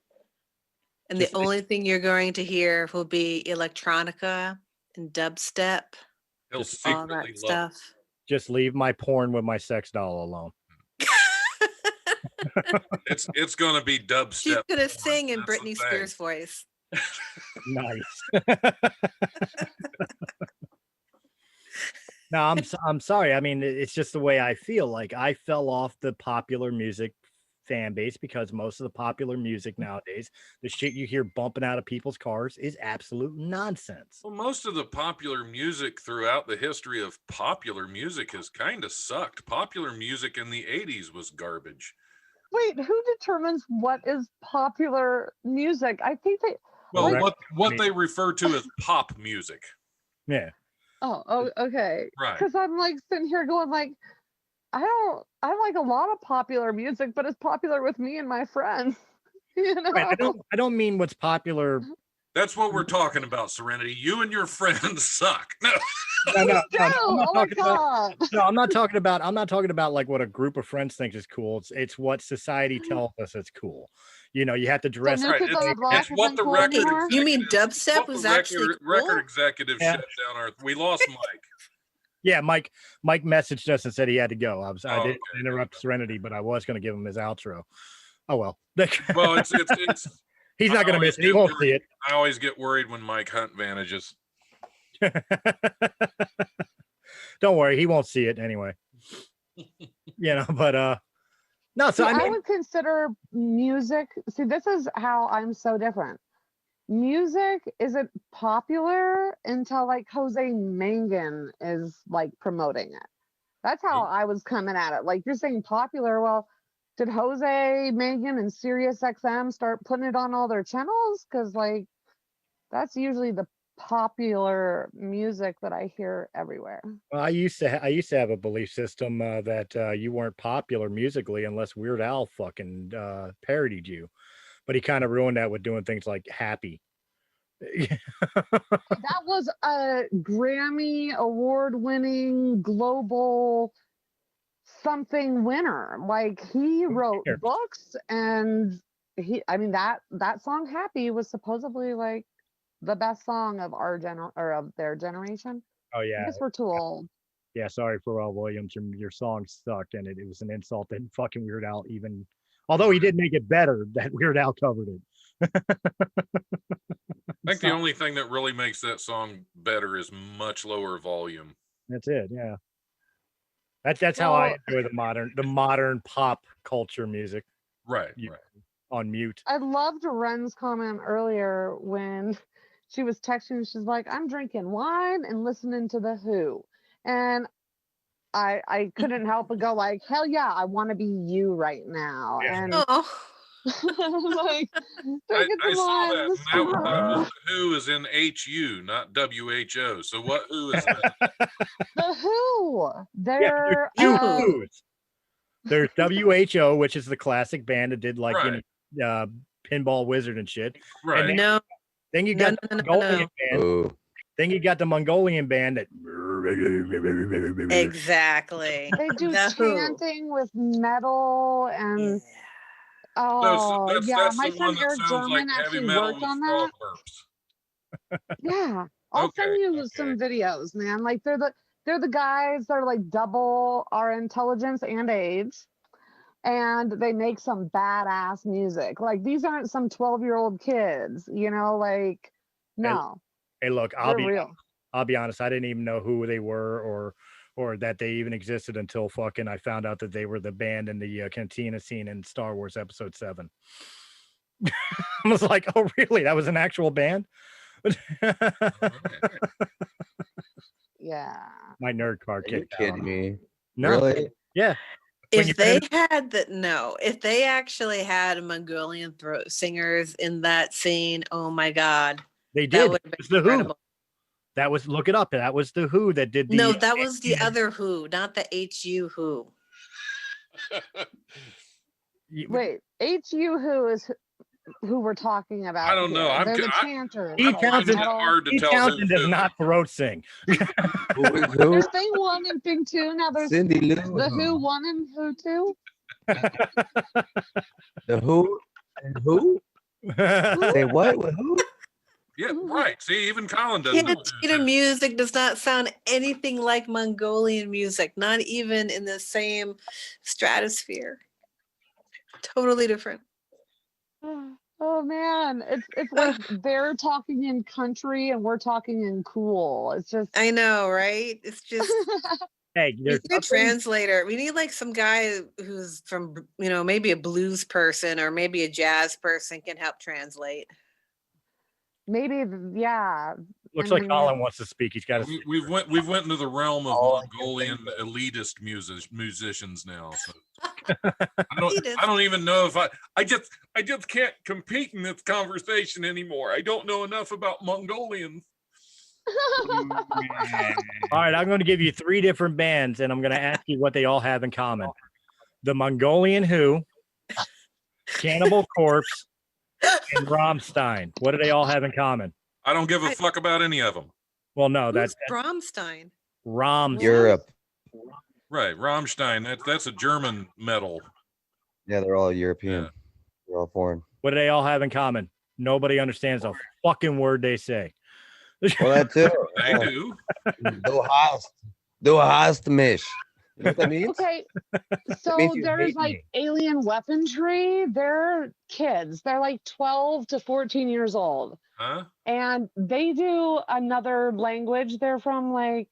And the only thing you're going to hear will be electronica and dubstep, He'll all secretly that love it. stuff. Just leave my porn with my sex doll alone. It's gonna be dubstep. She's going to porn. sing in That's the Britney thing. Spears' voice. Nice. No, I'm sorry. I mean, it's just the way I feel. Like I fell off the popular music fan base because most of the popular music nowadays, the shit you hear bumping out of people's cars, is absolute nonsense. Well, most of the popular music throughout the history of popular music has kind of sucked. Popular music in the 80s was garbage. Wait, who determines what is popular music? I think they. Well, Like- what they refer to as pop music. Yeah. Oh, okay. Right. Because I'm like sitting here going like, I like a lot of popular music, but it's popular with me and my friends. You know? Right, I don't mean what's popular. That's what we're talking about, Serenity. You and your friends suck. No. No, I'm not Oh my talking about. god. No, I'm not talking about like what a group of friends thinks is cool. It's what society tells us is cool. You know, you have to So dress New up. Right. Kids on the Block It's what isn't the cool record anymore? You mean executives- dubstep what the was actually record cool? executives Yeah. shut down our. We lost Mike. Yeah, Mike messaged us and said he had to go. I Oh, didn't okay. interrupt Serenity, but I was going to give him his outro. Oh well. Well, it's. He's I not going to always miss it. He get won't see worried- it. I always get worried when Mike Hunt vanishes. Don't worry, he won't see it anyway. You know, but no, so See, I mean, would consider music. See, this is how I'm so different. Music isn't popular until like Jose Mangan is like promoting it. That's how I was coming at it. Like you're saying popular. Well, did Jose Mangan and Sirius XM start putting it on all their channels? Because like that's usually the popular music that I hear everywhere. well, I used to have a belief system that you weren't popular musically unless Weird Al fucking parodied you, but he kind of ruined that with doing things like Happy. That was a Grammy award-winning global something winner. Like he wrote cares? books, and I mean that song "Happy" was supposedly like the best song of our or of their generation. Oh I yeah, guess we're too old. yeah. Sorry, Pharrell Williams, your song sucked, and it was an insult that fucking Weird Al even. Although he did make it better, that Weird Al covered it. I think the only thing that really makes that song better is much lower volume. That's it. Yeah. That's how I enjoy the modern pop culture music Right. You- Right. on mute. I loved Ren's comment earlier when she was texting. She's like, "I'm drinking wine and listening to the Who," and I couldn't help but go like, "Hell yeah, I want to be you right now." Yeah. And Oh, like, I drinking some saw wine that. in the And that store. was the Who is in HU, not WHO. So what Who is that? The Who. Yeah, They're there's two Who's. There's WHO, which is the classic band that did like Right. Pinball Wizard and shit. Right. then- no. Then you No, got no, the no, no, Mongolian band. Oh, Then you got the Mongolian band that Exactly. they do The Who. chanting with metal and Yeah. oh that's yeah, my the friend one that Eric sounds like German heavy actually metal worked with on frog that. burps. Yeah, I'll send Okay, you some videos, man. Like they're the guys that are like double our intelligence and age, and they make some badass music. Like these aren't some 12-year-old kids, you know. Like no, hey, look, they're real. I'll be honest, I didn't even know who they were or that they even existed until fucking I found out that they were the band in the cantina scene in Star Wars Episode 7. I was like, oh really? That was an actual band? Yeah. My nerd card are you kicked out. kidding me? No, Really? yeah. When you If they finish- had that, no, if they actually had Mongolian throat singers in that scene, oh my God, They that did. would It have was been the Who. incredible. That was look it up. That was the Who that did the No, that was the other Who, not the HU Who. Wait, HU Who is who we're talking about? I don't know. here. I'm They're the I- chanters. Pete I'm finding it Townsend- hard to Pete tell Townsend who's does who. not throat sing. Who is who? There's thing 1 and thing 2. Now there's Cindy Lou. the Who 1 and Who 2. The who? And who? Say what? With who? Yeah, right. See, even Colin doesn't know who's Cantina who. music does not sound anything like Mongolian music, not even in the same stratosphere. Totally different. Oh man, it's like they're talking in country and we're talking in cool. It's just I know, right? It's just Hey, we there's need a translator. We need like some guy who's from, maybe a blues person or maybe a jazz person can help translate. maybe yeah. looks I like mean, Colin wants to speak. He's got to. We've went into the realm of Oh, I can Mongolian think elitist musicians now. So Elitist. I don't even know if I just can't compete in this conversation anymore. I don't know enough about Mongolians. All right, I'm going to give you 3 different bands, and I'm going to ask you what they all have in common: the Mongolian Who, Cannibal Corpse, and Rammstein. What do they all have in common? I don't give a fuck about any of them. Well, no, Who's that's Bromstein? Rom. Europe. Right, Rammstein. That's a German metal. Yeah, they're all European. Yeah. They're all foreign. What do they all have in common? Nobody understands a fucking word they say. Well, that too. They do. Du hast mich. You know what that means? Okay, It so means you there's hate like me. alien weaponry. They're kids. They're like 12 to 14 years old. Huh? And they do another language. They're from like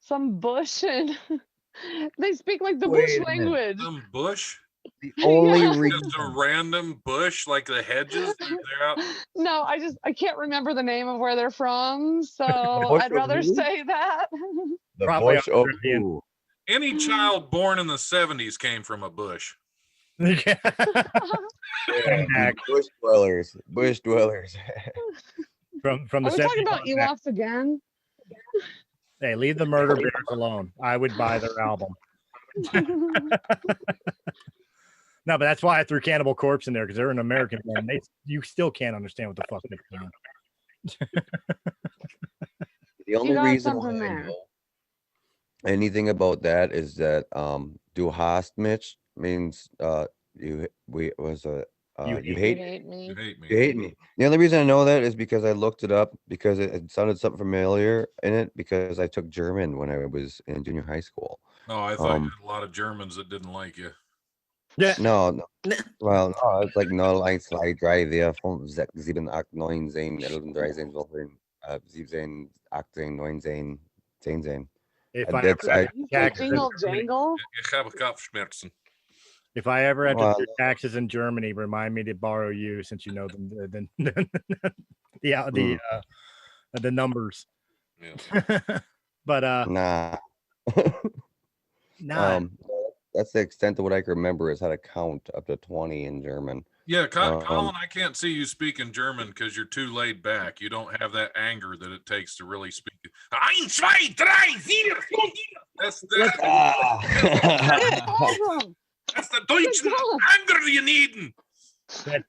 some bush and they speak like the bush Wait a minute. language. Some bush? The only Yeah. reason. Just a random bush like the hedges? They're out. No, I can't remember the name of where they're from, so bush I'd of rather who? say that. The Probably bush of Australian. who? Any child born in the 70s came from a bush. Yeah, Back. bush dwellers. Bush dwellers. From Are the we talking about 70s back. Ewoks again? Hey, leave the Murder Bears alone. I would buy their album. No, but that's why I threw Cannibal Corpse in there, because they're an American band. You still can't understand what the fuck they're doing. The only got reason why something I there. know anything about that is that du hast mich means you You hate hate me. You hate me. you hate me. The only reason I know that is because I looked it up because it sounded something familiar in it because I took German when I was in junior high school. Oh, I thought you had a lot of Germans that didn't like you. Yeah. No. Well, no, it's like 0, 1, 2, 3, 4, 5, 6, 7, 8, 9, 10, 11, 13, 14, 17, 18, 19, 10. If I That's ever had You say taxes in jingle Germany, jangle? Ich habe Kopfschmerzen. if I ever have to Well, do taxes in Germany, remind me to borrow you since you know the numbers. Yeah. But nah. nah. That's the extent of what I can remember is how to count up to 20 in German. Yeah, Colin, I can't see you speaking German because you're too laid back. You don't have that anger that it takes to really speak. Ein, zwei, drei, vier, fünf. That's Awesome. that's the Deutschen anger you need.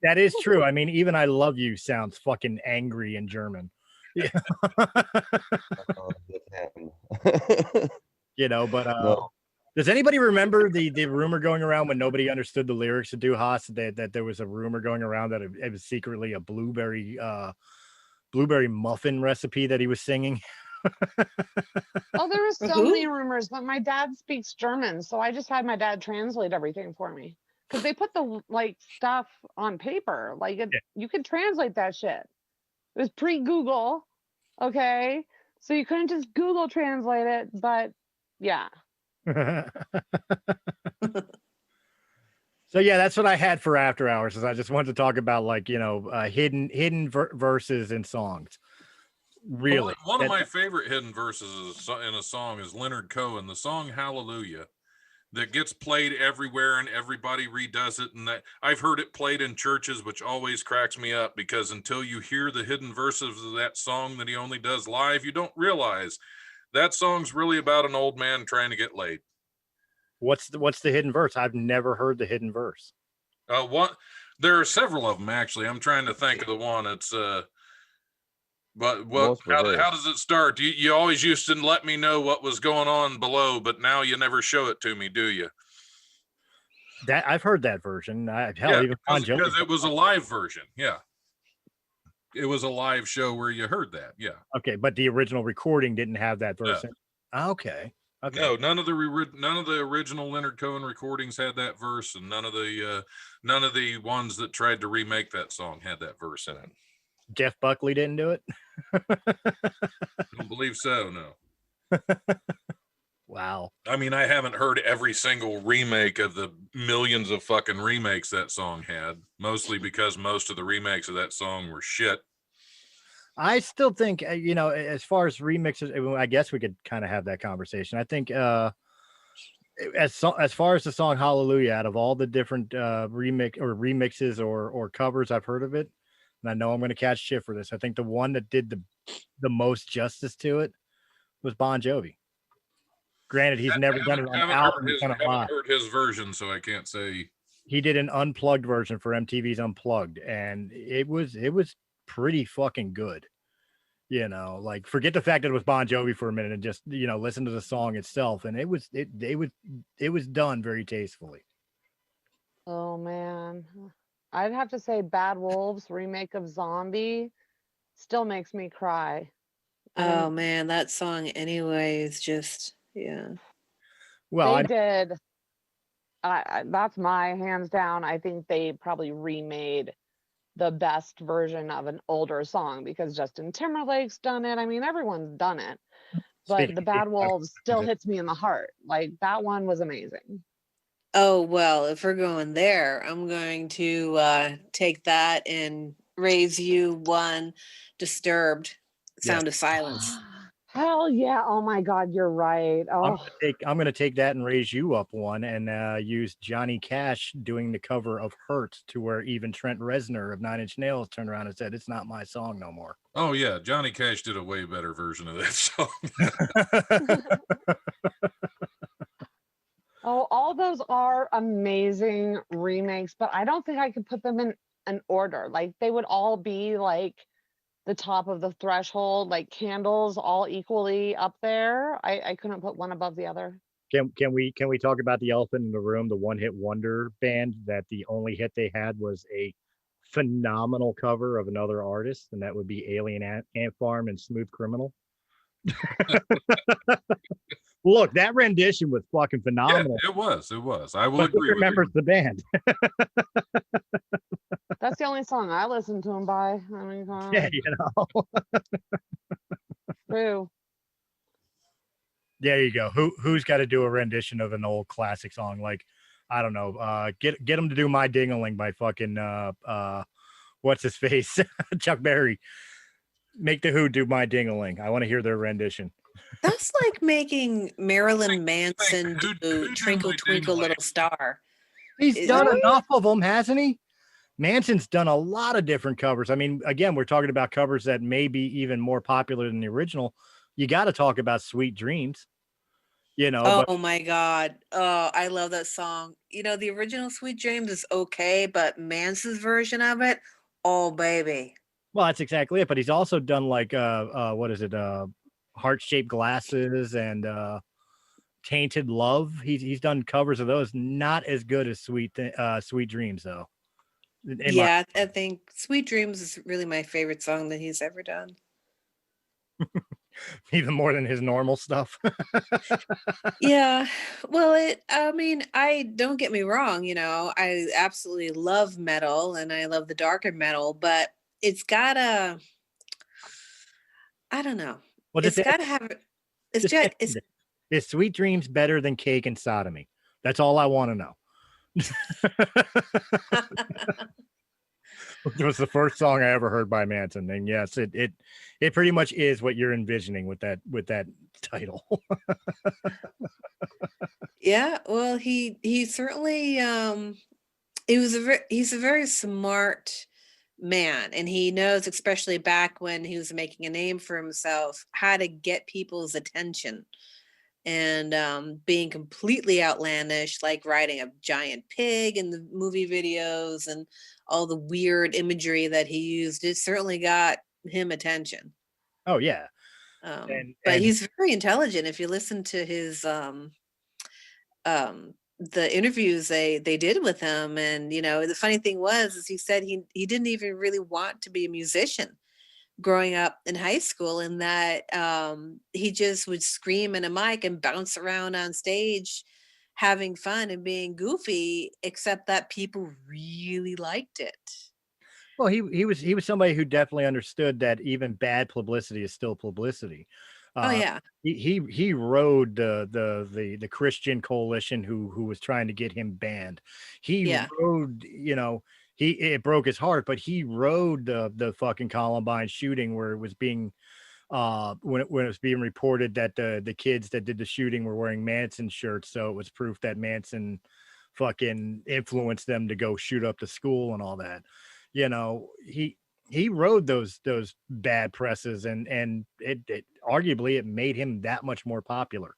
That is true. I mean, even I love you sounds fucking angry in German. Yeah. You know, but No. does anybody remember the rumor going around when nobody understood the lyrics of Du Hast that there was a rumor going around that it was secretly a blueberry muffin recipe that he was singing? Oh, there was so Who? many rumors, but my dad speaks German, so I just had my dad translate everything for me. Because they put the like stuff on paper. Like you could translate that shit. It was pre-Google. Okay. So you couldn't just Google translate it, but yeah. So yeah, that's what I had for After Hours. Is I just wanted to talk about like hidden verses in songs. Really, One of my favorite hidden verses in a song is Leonard Cohen, the song "Hallelujah," that gets played everywhere and everybody redoes it. And that I've heard it played in churches, which always cracks me up because until you hear the hidden verses of that song that he only does live, you don't realize that song's really about an old man trying to get laid. What's the hidden verse? I've never heard the hidden verse. There are several of them actually. I'm trying to think of the one. It's but what? How does it start? You always used to let me know what was going on below, but now you never show it to me, do you? That I've heard that version. Even because it was a live version. Yeah, it was a live show where you heard that. Yeah. Okay, but the original recording didn't have that verse. No. Okay. No, none of the original Leonard Cohen recordings had that verse, and none of the ones that tried to remake that song had that verse in it. Jeff Buckley didn't do it. I don't believe so. No. Wow. I mean, I haven't heard every single remake of the millions of fucking remakes that song had, mostly because most of the remakes of that song were shit. I still think, as far as remixes, I guess we could kind of have that conversation. I think as far as the song Hallelujah, out of all the different remixes or covers I've heard of it, and I know I'm going to catch shit for this, I think the one that did the most justice to it was Bon Jovi. Granted, he's never done it on album. I haven't heard his version, so I can't say. He did an unplugged version for MTV's Unplugged, and it was pretty fucking good. You know, like forget the fact that it was Bon Jovi for a minute and just, you know, listen to the song itself. And it was done very tastefully. Oh man. I'd have to say Bad Wolves remake of Zombie still makes me cry. Oh man, that song anyway is just Well, They did. That's my hands down. I think they probably remade the best version of an older song because Justin Timberlake's done it. I mean, everyone's done it. But the Bad Wolves still hits me in the heart. Like that one was amazing. Oh, well, if we're going there, I'm going to take that and raise you one Disturbed, Sound of Silence. Hell yeah. Oh my God, you're right. Oh, I'm gonna take that and raise you up one and use Johnny Cash doing the cover of Hurt, to where even Trent Reznor of Nine Inch Nails turned around and said, "It's not my song no more." Oh yeah, Johnny Cash did a way better version of that song. oh, all those are amazing remakes, but I don't think I could put them in an order. Like they would all be like the top of the threshold, like Candles, all equally up there. I couldn't put one above the other. Can we talk about the elephant in the room, the one hit wonder band that the only hit they had was a phenomenal cover of another artist, and that would be Alien Ant Farm and Smooth Criminal. Look, that rendition was fucking phenomenal. Yeah, it was. I will agree. Who remembers the band? That's the only song I listen to him by. I mean, Yeah, you know. true. There you go. Who's got to do a rendition of an old classic song? Like, I don't know. Get them to do "My Ding-a-Ling" by fucking what's his face, Chuck Berry. Make the Who do "My Ding-a-Ling." I want to hear their rendition. That's like making Marilyn Manson do "Twinkle Twinkle Little Star." He's done enough of them, hasn't he? Manson's done a lot of different covers. I mean, again, we're talking about covers that may be even more popular than the original. You got to talk about "Sweet Dreams." You know. Oh my God. Oh, I love that song. You know, the original Sweet Dreams is okay, but Manson's version of it, oh baby. Well, that's exactly it. But he's also done like what is it? Heart-Shaped Glasses and Tainted Love. He's done covers of those. Not as good as Sweet Dreams though. Yeah, I think Sweet Dreams is really my favorite song that he's ever done. Even more than his normal stuff. Yeah. Well, I mean, don't get me wrong, you know, I absolutely love metal and I love the darker metal, but it's gotta, I don't know. Well, it's gotta have, is Sweet Dreams better than Cake and Sodomy? That's all I want to know. It was the first song I ever heard by Manson, and yes, it pretty much is what you're envisioning with that title. Yeah, well, he certainly he's a very smart man, and he knows, especially back when he was making a name for himself, how to get people's attention. And being completely outlandish, like riding a giant pig in the movie videos and all the weird imagery that he used, it certainly got him attention. Oh yeah. But he's very intelligent. If you listen to his the interviews they did with him, and you know, the funny thing is he said he didn't even really want to be a musician growing up in high school, and that he just would scream in a mic and bounce around on stage having fun and being goofy, except that people really liked it. Well, he was somebody who definitely understood that even bad publicity is still publicity. Oh yeah. He rode the Christian coalition who was trying to get him banned. He rode, you know, it broke his heart, but he rode the fucking Columbine shooting where it was being when it was being reported that the kids that did the shooting were wearing Manson shirts, so it was proof that Manson fucking influenced them to go shoot up the school and all that. You know, he rode those bad presses, and it arguably it made him that much more popular.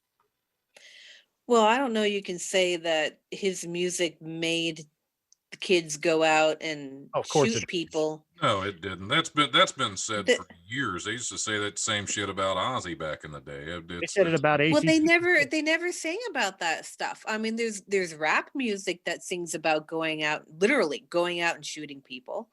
Well, I don't know, you can say that his music made kids go out and Of course shoot it is. people. No, it didn't. That's been said for years. They used to say that same shit about Ozzy back in the day. They said it about AC. Well, they never sang about that stuff. I mean, there's rap music that sings about literally going out and shooting people.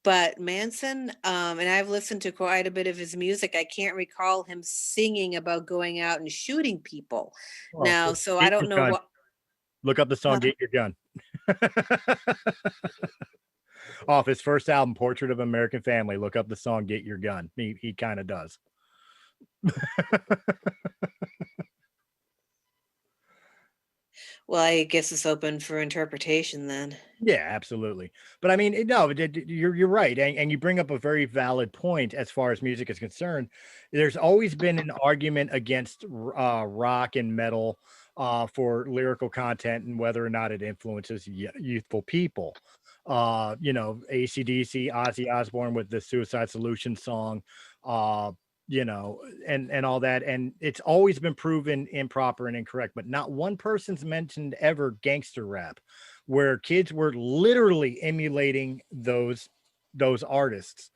But Manson, and I've listened to quite a bit of his music. I can't recall him singing about going out and shooting people. Well, Now, so I don't know gun. what. Look up the song "Get Your Gun." Off his first album, Portrait of an American Family. Look up the song "Get Your Gun." He kind of does. Well, I guess it's open for interpretation then. Yeah, absolutely. But I mean, no, you're right, and you bring up a very valid point as far as music is concerned. There's always been an argument against rock and metal for lyrical content and whether or not it influences youthful people. AC/DC, Ozzy Osbourne with the Suicide Solution song, and all that. And it's always been proven improper and incorrect, but not one person's mentioned ever gangster rap, where kids were literally emulating those artists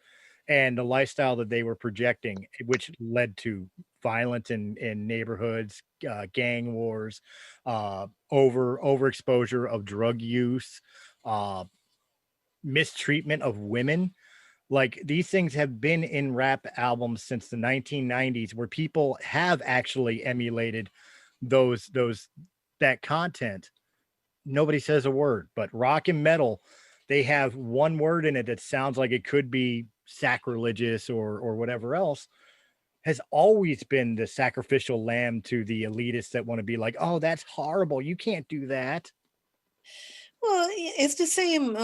and the lifestyle that they were projecting, which led to violence in neighborhoods, gang wars, overexposure of drug use, mistreatment of women. Like, these things have been in rap albums since the 1990s, where people have actually emulated that content. Nobody says a word, but rock and metal, they have one word in it that sounds like it could be sacrilegious or whatever else, has always been the sacrificial lamb to the elitists that want to be like, oh, that's horrible, you can't do that. Well, it's the same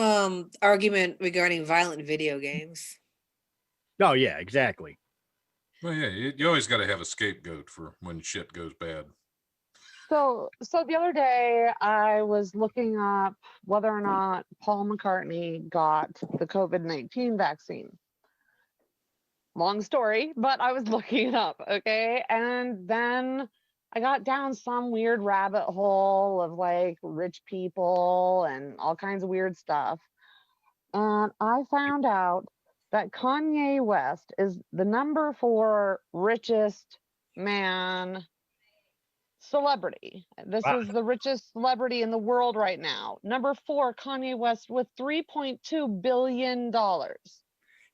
argument regarding violent video games. Oh yeah, exactly. Well, yeah, you always got to have a scapegoat for when shit goes bad. So the other day I was looking up whether or not Paul McCartney got the COVID-19 vaccine. Long story, but I was looking it up, okay? And then I got down some weird rabbit hole of like rich people and all kinds of weird stuff. And I found out that Kanye West is the number 4 richest man celebrity. This Wow. is the richest celebrity in the world right now. Number 4, Kanye West with $3.2 billion.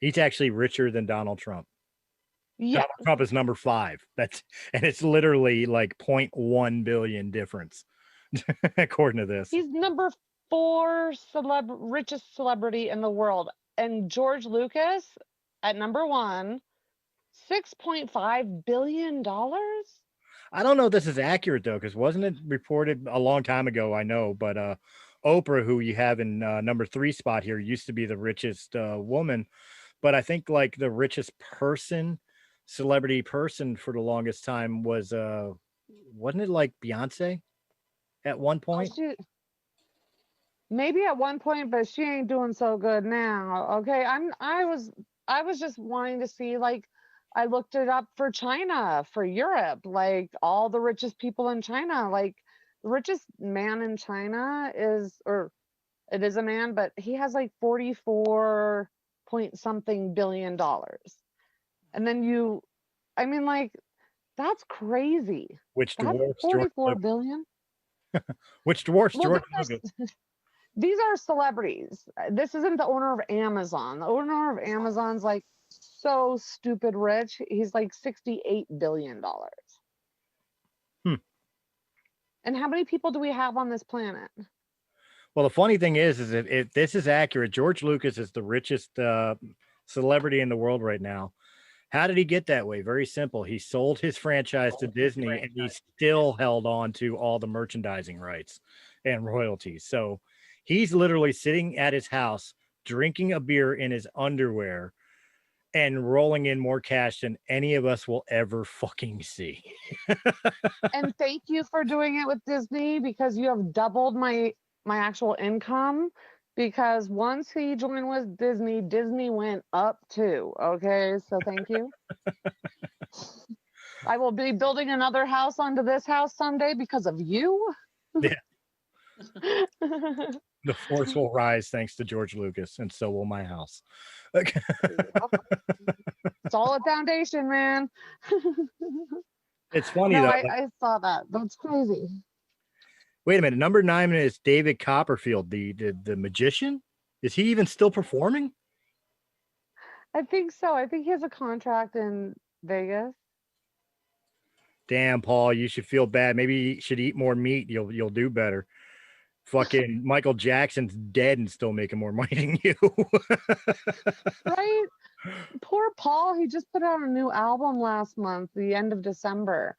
He's actually richer than Donald Trump. Yeah. Donald Trump is number 5. And it's literally like 0.1 billion difference, according to this. He's number 4 richest celebrity in the world. And George Lucas at number 1, $6.5 billion. I don't know if this is accurate though, because wasn't it reported a long time ago? I know, but Oprah, who you have in number 3 spot here, used to be the richest woman, but I think like the richest celebrity person for the longest time was wasn't it like Beyonce at one point? Maybe at one point, but she ain't doing so good now. Okay, I was just wanting to see, like, I looked it up for China, for Europe, like all the richest people in China. Like, the richest man in China it is a man, but he has like 44 point something billion dollars. And then I mean, like, that's crazy. Which That's dwarfs 44 billion. Which dwarfs Well, George Lucas. these are celebrities. This isn't the owner of Amazon. The owner of Amazon's like so stupid rich. He's like $68 billion. And how many people do we have on this planet? Well, the funny thing is if this is accurate, George Lucas is the richest celebrity in the world right now. How did he get that way? Very simple. He sold his franchise to Disney, and he still held on to all the merchandising rights and royalties. So he's literally sitting at his house, drinking a beer in his underwear and rolling in more cash than any of us will ever fucking see. And thank you for doing it with Disney, because you have doubled my actual income. Because once he joined with Disney, Disney went up too. Okay, so thank you. I will be building another house onto this house someday because of you. Yeah. The force will rise thanks to George Lucas, and so will my house. Okay. Solid foundation, man. It's funny No, though. I saw that. That's crazy. Wait a minute. Number 9 is David Copperfield, the magician. Is he even still performing? I think so. I think he has a contract in Vegas. Damn, Paul, you should feel bad. Maybe you should eat more meat. You'll do better. Fucking Michael Jackson's dead and still making more money than you. Right? Poor Paul. He just put out a new album last month, the end of December.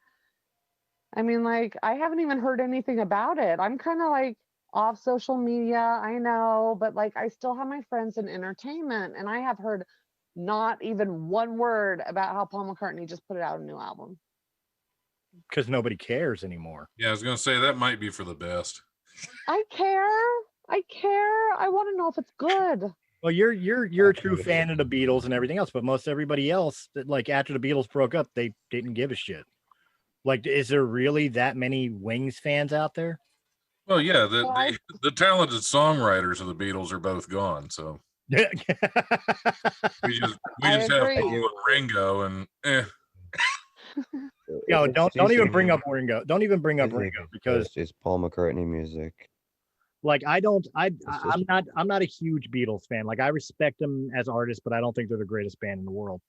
I mean, like, I haven't even heard anything about it. I'm kind of like off social media, I know, but like, I still have my friends in entertainment, and I have heard not even one word about how Paul McCartney just put out a new album. Because nobody cares anymore. Yeah, I was going to say that might be for the best. I care. I want to know if it's good. Well, you're a true fan of the Beatles and everything else, but most everybody else, that like after the Beatles broke up, they didn't give a shit. Like, is there really that many Wings fans out there? Well, yeah, the talented songwriters of the Beatles are both gone, so Yeah. we just I have Paul agree. and Ringo, and Yo, It's don't even bring basically- up Ringo. Don't even bring up Isn't it Ringo, because It's just Paul McCartney music. like just- I'm not a huge Beatles fan. Like, I respect them as artists, but I don't think they're the greatest band in the world.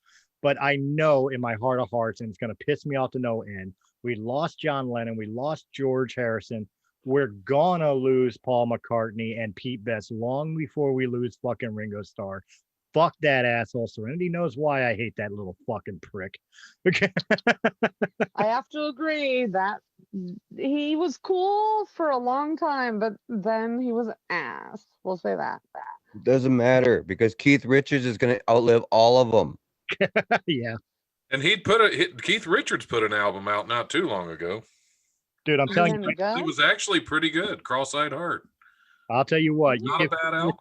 But I know in my heart of hearts, and it's gonna piss me off to no end, we lost John Lennon, we lost George Harrison. We're gonna lose Paul McCartney and Pete Best long before we lose fucking Ringo Starr. Fuck that asshole. Serenity knows why I hate that little fucking prick. Okay. I have to agree that he was cool for a long time, but then he was ass. We'll say that. It doesn't matter because Keith Richards is going to outlive all of them. Yeah. and Keith Richards put an album out not too long ago. Dude, I'm telling There you, we go. It was actually pretty good. Cross-eyed Heart, I'll tell you what, not a bad album.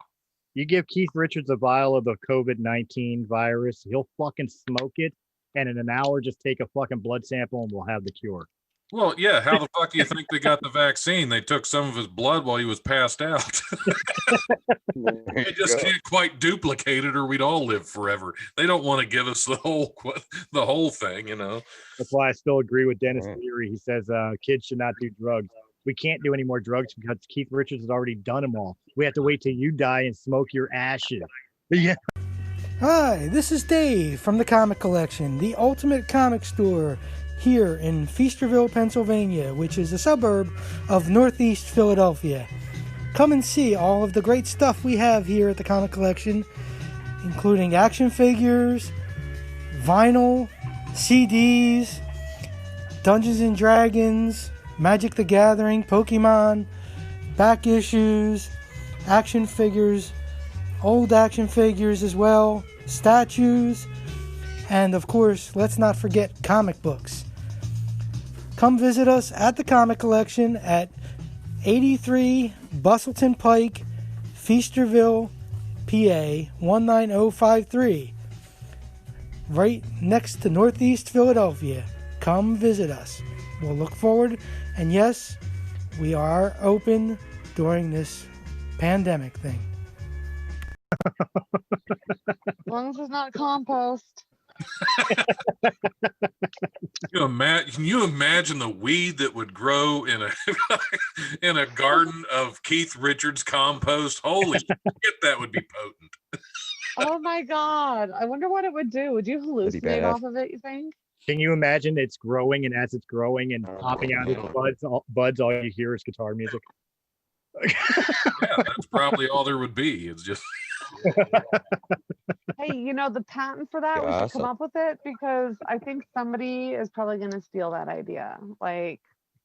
you give Keith Richards a vial of the COVID-19 virus, he'll fucking smoke it, and in an hour just take a fucking blood sample and we'll have the cure. Well, yeah. How the fuck do you think they got the vaccine? They took some of his blood while he was passed out. They just can't quite duplicate it, or we'd all live forever. They don't want to give us the whole thing, you know. That's why I still agree with Dennis Right. Leary. He says kids should not do drugs. We can't do any more drugs because Keith Richards has already done them all. We have to wait till you die and smoke your ashes. Yeah. Hi, this is Dave from the Comic Collection, the ultimate comic store here in Feasterville, Pennsylvania, which is a suburb of Northeast Philadelphia. Come and see all of the great stuff we have here at the Comic Collection, including action figures, vinyl, CDs, Dungeons and Dragons, Magic the Gathering, Pokemon, back issues, action figures, old action figures as well, statues, and of course, let's not forget comic books. Come visit us at the Comic Collection at 83 Bustleton Pike, Feasterville, PA 19053, right next to Northeast Philadelphia. Come visit us. We'll look forward, and yes, we are open during this pandemic thing. As long as it's not compost. Can you imagine the weed that would grow in a in a garden of Keith Richards compost? Holy shit, that would be potent. Oh my God. I wonder what it would do. Would you hallucinate badass. off of it, you think? Can you imagine it's growing, and as it's growing and popping out of its buds, all you hear is guitar music? Yeah, that's probably all there would be. It's just Hey, you know, the patent for that, we should come Awesome. up with it, because I think somebody is probably going to steal that idea. Like,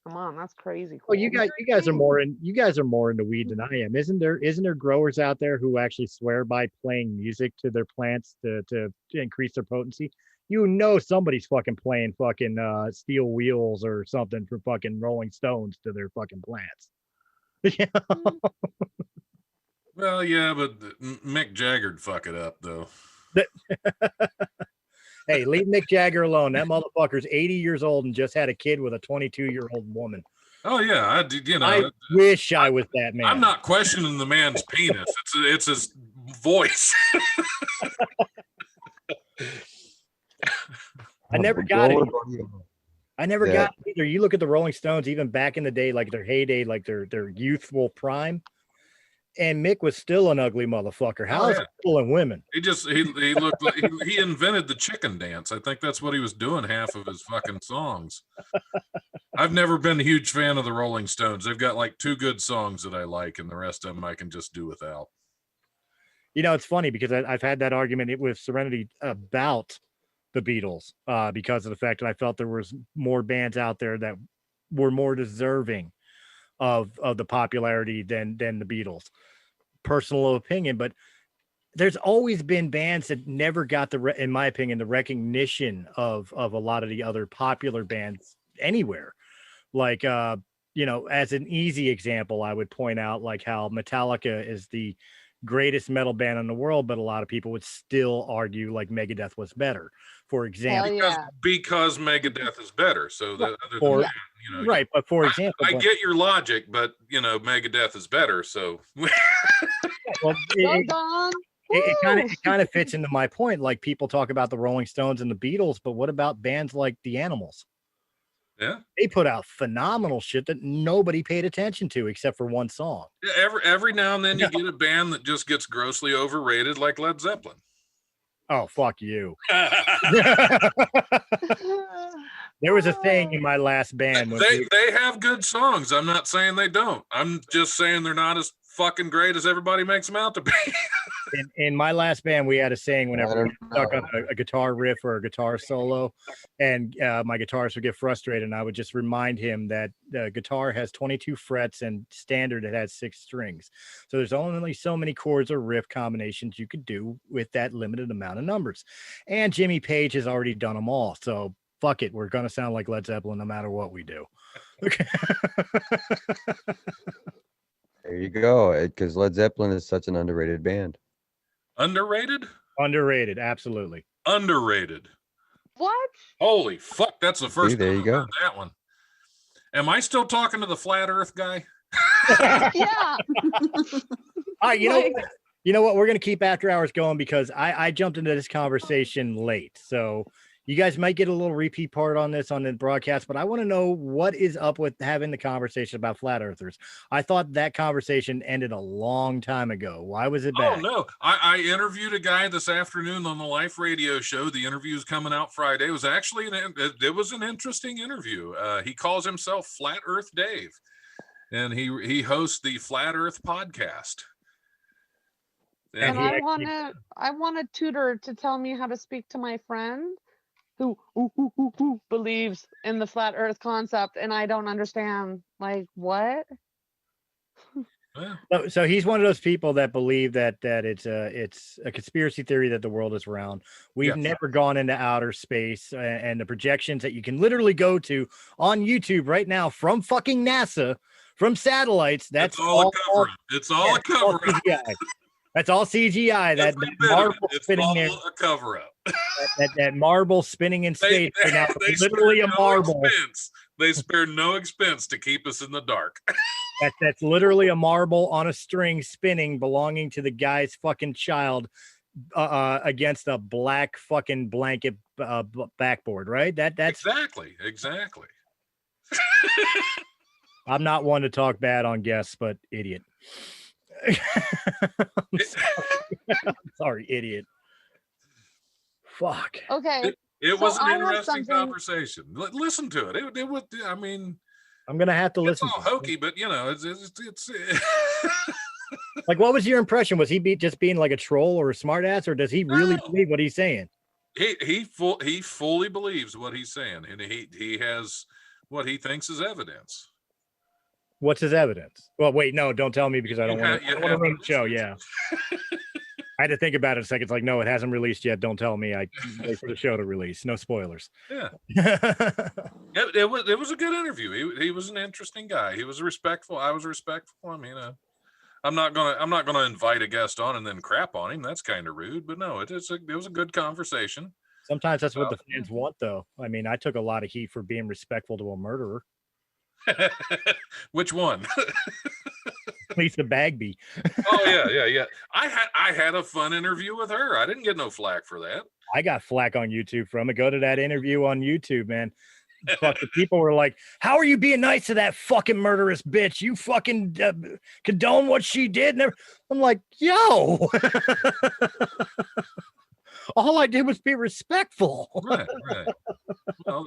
come on, that's crazy. Well, you cool. guys are more into weed than I am. Isn't there growers out there who actually swear by playing music to their plants to increase their potency? You know, somebody's fucking playing fucking Steel Wheels or something for fucking Rolling Stones to their fucking plants. Yeah. well, yeah, but Mick Jagger'd fuck it up though. Hey, leave Mick Jagger alone. That motherfucker's 80 years old and just had a kid with a 22-year-old woman. Oh yeah, I did. You know, I wish I was that man. I'm not questioning the man's penis. It's his voice. I never got it. What about you? I never Yeah. got it either. You look at the Rolling Stones, even back in the day, like their heyday, like their youthful prime, and Mick was still an ugly motherfucker. How is yeah. he pulling women? He looked like he invented the chicken dance. I think that's what he was doing half of his fucking songs. I've never been a huge fan of the Rolling Stones. They've got like 2 good songs that I like, and the rest of them I can just do without. You know, it's funny because I've had that argument with Serenity about the Beatles because of the fact that I felt there was more bands out there that were more deserving of the popularity than the Beatles. Personal opinion, but there's always been bands that never got in my opinion, the recognition of a lot of the other popular bands anywhere. Like you know, as an easy example, I would point out like how Metallica is the greatest metal band in the world, but a lot of people would still argue like Megadeth was better, for example. Because Megadeth is better. So that, other than that, you know, right. But for example, I get your logic, but you know, Megadeth is better. So well, it kind of fits into my point. Like people talk about the Rolling Stones and the Beatles, but what about bands like the Animals? Yeah, they put out phenomenal shit that nobody paid attention to except for one song. Yeah, every now and then you get a band that just gets grossly overrated, like Led Zeppelin. Oh, fuck you. There was a thing in my last band. They have good songs. I'm not saying they don't. I'm just saying they're not as fucking great as everybody makes them out to be. In my last band, we had a saying whenever we stuck on a guitar riff or a guitar solo, and my guitarist would get frustrated, and I would just remind him that the guitar has 22 frets and standard it has 6 strings. So there's only so many chords or riff combinations you could do with that limited amount of numbers. And Jimmy Page has already done them all. So fuck it. We're going to sound like Led Zeppelin no matter what we do. Okay. There you go. Because Led Zeppelin is such an underrated band. Underrated? Underrated, absolutely. Underrated. What? Holy fuck, that's the first See, there you go. that one. Am I still talking to the flat earth guy? Yeah. All right, you know what? We're going to keep after hours going because I jumped into this conversation late. So you guys might get a little repeat part on this on the broadcast, but I want to know what is up with having the conversation about flat earthers. I thought that conversation ended a long time ago. Why was it back? Oh, no. I interviewed a guy this afternoon on the Life Radio show. The interview is coming out Friday. It was actually it was an interesting interview. He calls himself Flat Earth Dave, and he hosts the Flat Earth podcast. And I want a tutor to tell me how to speak to my friend who believes in the flat earth concept, and I don't understand, like, what? So he's one of those people that believe that it's a conspiracy theory that the world is round. We've never gone into outer space, and the projections that you can literally go to on YouTube right now from fucking NASA, from satellites. That's all a cover up. It's all a cover up. That's all CGI. That marble spinning there. A cover up. That marble spinning in space right now. Literally a marble. They spare no expense to keep us in the dark. That's literally a marble on a string spinning, belonging to the guy's fucking child, against a black fucking blanket backboard. Right? That's exactly. I'm not one to talk bad on guests, but idiot. I'm sorry, idiot. Fuck. Okay. It was an interesting conversation. Listen to it. It was. I mean, I'm gonna have to listen. It's all hokey, but you know, it's like, what was your impression? Was he just being like a troll or a smartass, or does he really believe what he's saying? He fully believes what he's saying, and he has what he thinks is evidence. What's his evidence? Well, wait, no, don't tell me because I don't want to run the show. Yeah. I had to think about it a second. It's like, no, it hasn't released yet. Don't tell me. I wait for the show to release. No spoilers. Yeah. It was a good interview. He was an interesting guy. He was respectful. I was respectful. I mean, I'm not gonna invite a guest on and then crap on him. That's kind of rude. But no, it was a good conversation. Sometimes that's what the fans want, though. I mean, I took a lot of heat for being respectful to a murderer. Which one? Lisa Bagby. Oh yeah. I had a fun interview with her. I didn't get no flack for that. I got flack on YouTube from it. Go to that interview on YouTube, man. Fucking people were like, "How are you being nice to that fucking murderous bitch? You fucking condone what she did." And I'm like, "Yo, all I did was be respectful." Right. Well,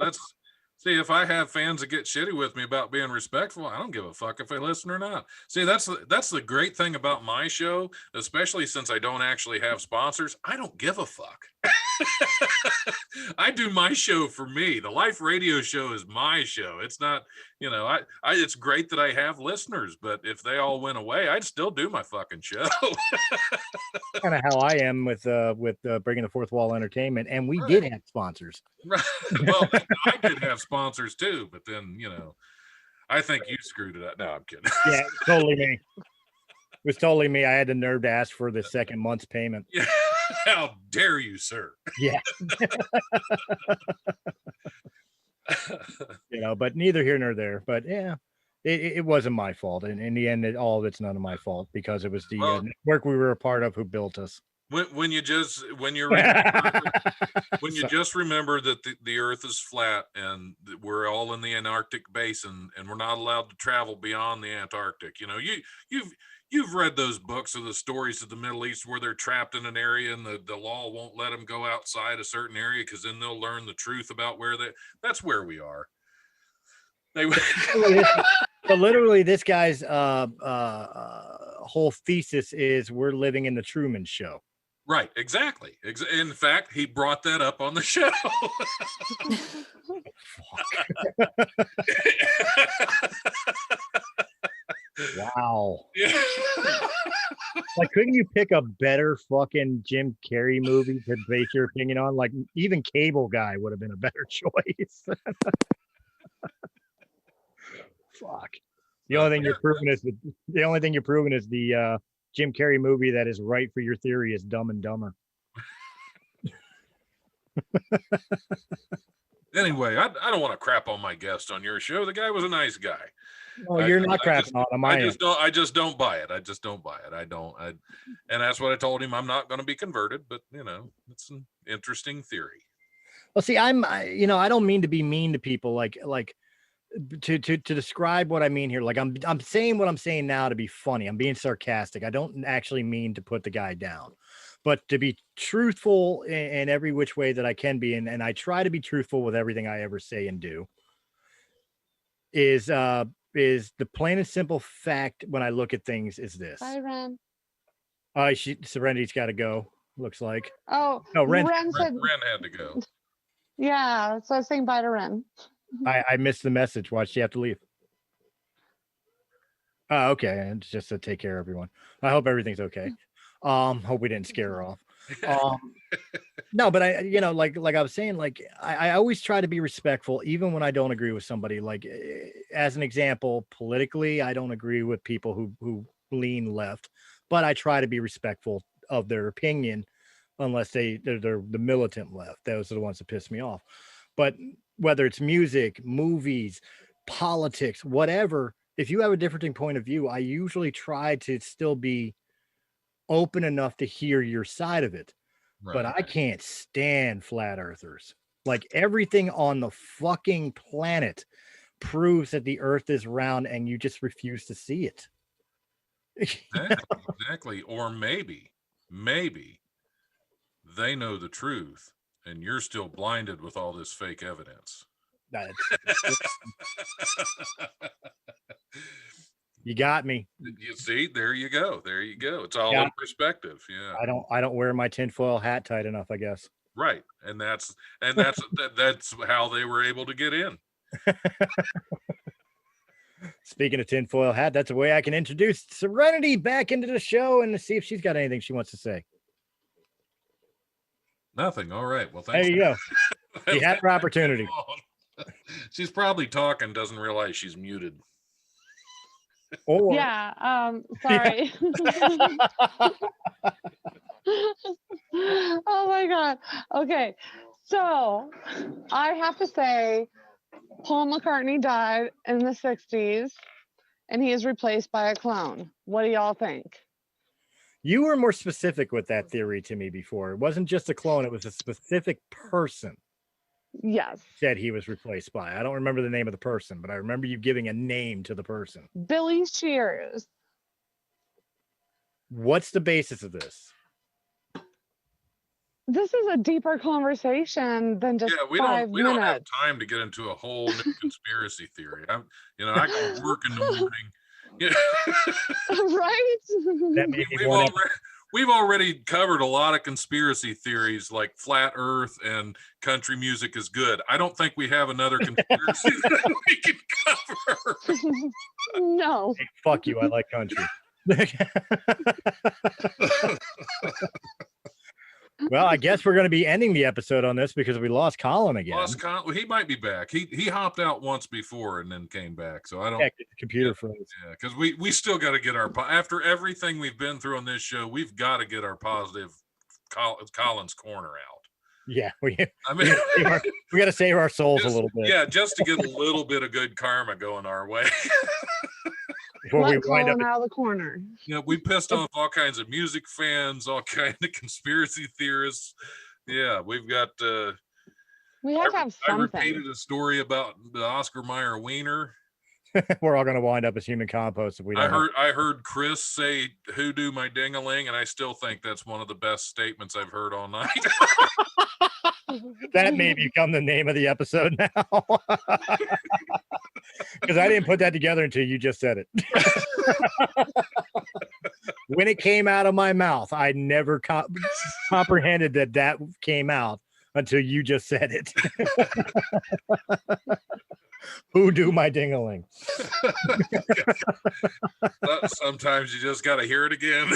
see, if I have fans that get shitty with me about being respectful, I don't give a fuck if they listen or not. See, that's the great thing about my show, especially since I don't actually have sponsors. I don't give a fuck. I do my show for me. The Life Radio show is my show. It's not, it's great that I have listeners, but if they all went away, I'd still do my fucking show. Kind of how I am with Breaking the Fourth Wall Entertainment, and we did have sponsors. Right. Well, I did have sponsors too, but then I think you screwed it up. No, I'm kidding. Yeah, totally me. It was totally me. I had the nerve to ask for the second month's payment. Yeah. How dare you, sir? Yeah. But neither here nor there. But yeah, it wasn't my fault. And in the end, all of it's none of my fault because it was the network we were a part of who built us. When you just remember that the Earth is flat and we're all in the Antarctic basin and we're not allowed to travel beyond the Antarctic, you've read those books of the stories of the Middle East where they're trapped in an area and the law won't let them go outside a certain area because then they'll learn the truth about that's where we are. But literally, this guy's whole thesis is we're living in the Truman Show. Right, exactly. In fact, he brought that up on the show. Wow. Yeah. Like, couldn't you pick a better fucking Jim Carrey movie to base your opinion on? Like, even Cable Guy would have been a better choice. Fuck. The only thing you're proving is the Jim Carrey movie that is right for your theory is Dumb and Dumber. Anyway, I don't want to crap on my guest on your show. The guy was a nice guy. Well, you're not crapping on him. I just don't buy it. And that's what I told him. I'm not going to be converted, but it's an interesting theory. Well, see, I don't mean to be mean to people, like to describe what I mean here. Like I'm saying what I'm saying now to be funny. I'm being sarcastic. I don't actually mean to put the guy down, but to be truthful in every which way that I can be. And I try to be truthful with everything I ever say and do is the plain and simple fact when I look at things is this. Bye, Ren. Serenity's got to go, looks like. Oh, no, Ren had to go. Yeah, so I was saying bye to Ren. I missed the message. Why'd she have to leave? Oh, okay. And just to take care of everyone. I hope everything's okay. Hope we didn't scare her off. No, but I, like I was saying, like I always try to be respectful, even when I don't agree with somebody. Like as an example, politically, I don't agree with people who lean left, but I try to be respectful of their opinion, unless they're the militant left. Those are the ones that piss me off. But whether it's music, movies, politics, whatever, if you have a different point of view, I usually try to still be open enough to hear your side of it. Right. But I can't stand flat earthers. Like everything on the fucking planet proves that the earth is round and you just refuse to see it. Exactly. Or maybe they know the truth and you're still blinded with all this fake evidence. You got me. You see, there you go. It's all in perspective. Yeah. I don't wear my tinfoil hat tight enough, I guess. Right. And that's how they were able to get in. Speaking of tinfoil hat, that's a way I can introduce Serenity back into the show and see if she's got anything she wants to say. Nothing. All right. Well, thanks. There you go. You had her opportunity. She's probably talking, doesn't realize she's muted. Or... Yeah. Sorry. Oh my God. Okay. So I have to say, Paul McCartney died in the 60s and he is replaced by a clone. What do y'all think? You were more specific with that theory to me before. It wasn't just a clone, it was a specific person Yes. said he was replaced by. I don't remember the name of the person, but I remember you giving a name to the person. Billy Shears. What's the basis of this? This is a deeper conversation than just Yeah, we 5 don't have minutes. time to get into a whole new conspiracy theory. I go to work in the morning. Yeah. Right? That may be we've one already, we've already covered a lot of conspiracy theories like flat earth and country music is good. I don't think we have another conspiracy that we can cover. No. Hey, fuck you, I like country. Well, I guess we're going to be ending the episode on this because we lost Colin again. Well, he might be back. He hopped out once before and then came back. So I don't. Yeah, the computer froze. Yeah, because we still got to get our after everything we've been through on this show, we've got to get our positive Colin's corner out. Yeah, we I mean, we got to save our souls a little bit. Yeah, just to get a little bit of good karma going our way. Before we Let wind up Colin out of the corner. Yeah, we pissed off all kinds of music fans, all kinds of conspiracy theorists. Yeah, we've got. We have to have I something. repeated a story about the Oscar Mayer wiener. we're all going to wind up as human compost if we don't. I heard Chris say "hoodoo my ding-a-ling," and I still think that's one of the best statements I've heard all night. That may become the name of the episode now. Because I didn't put that together until you just said it. When it came out of my mouth, I never comprehended that came out until you just said it. Who do my ding-a-ling? Sometimes you just got to hear it again.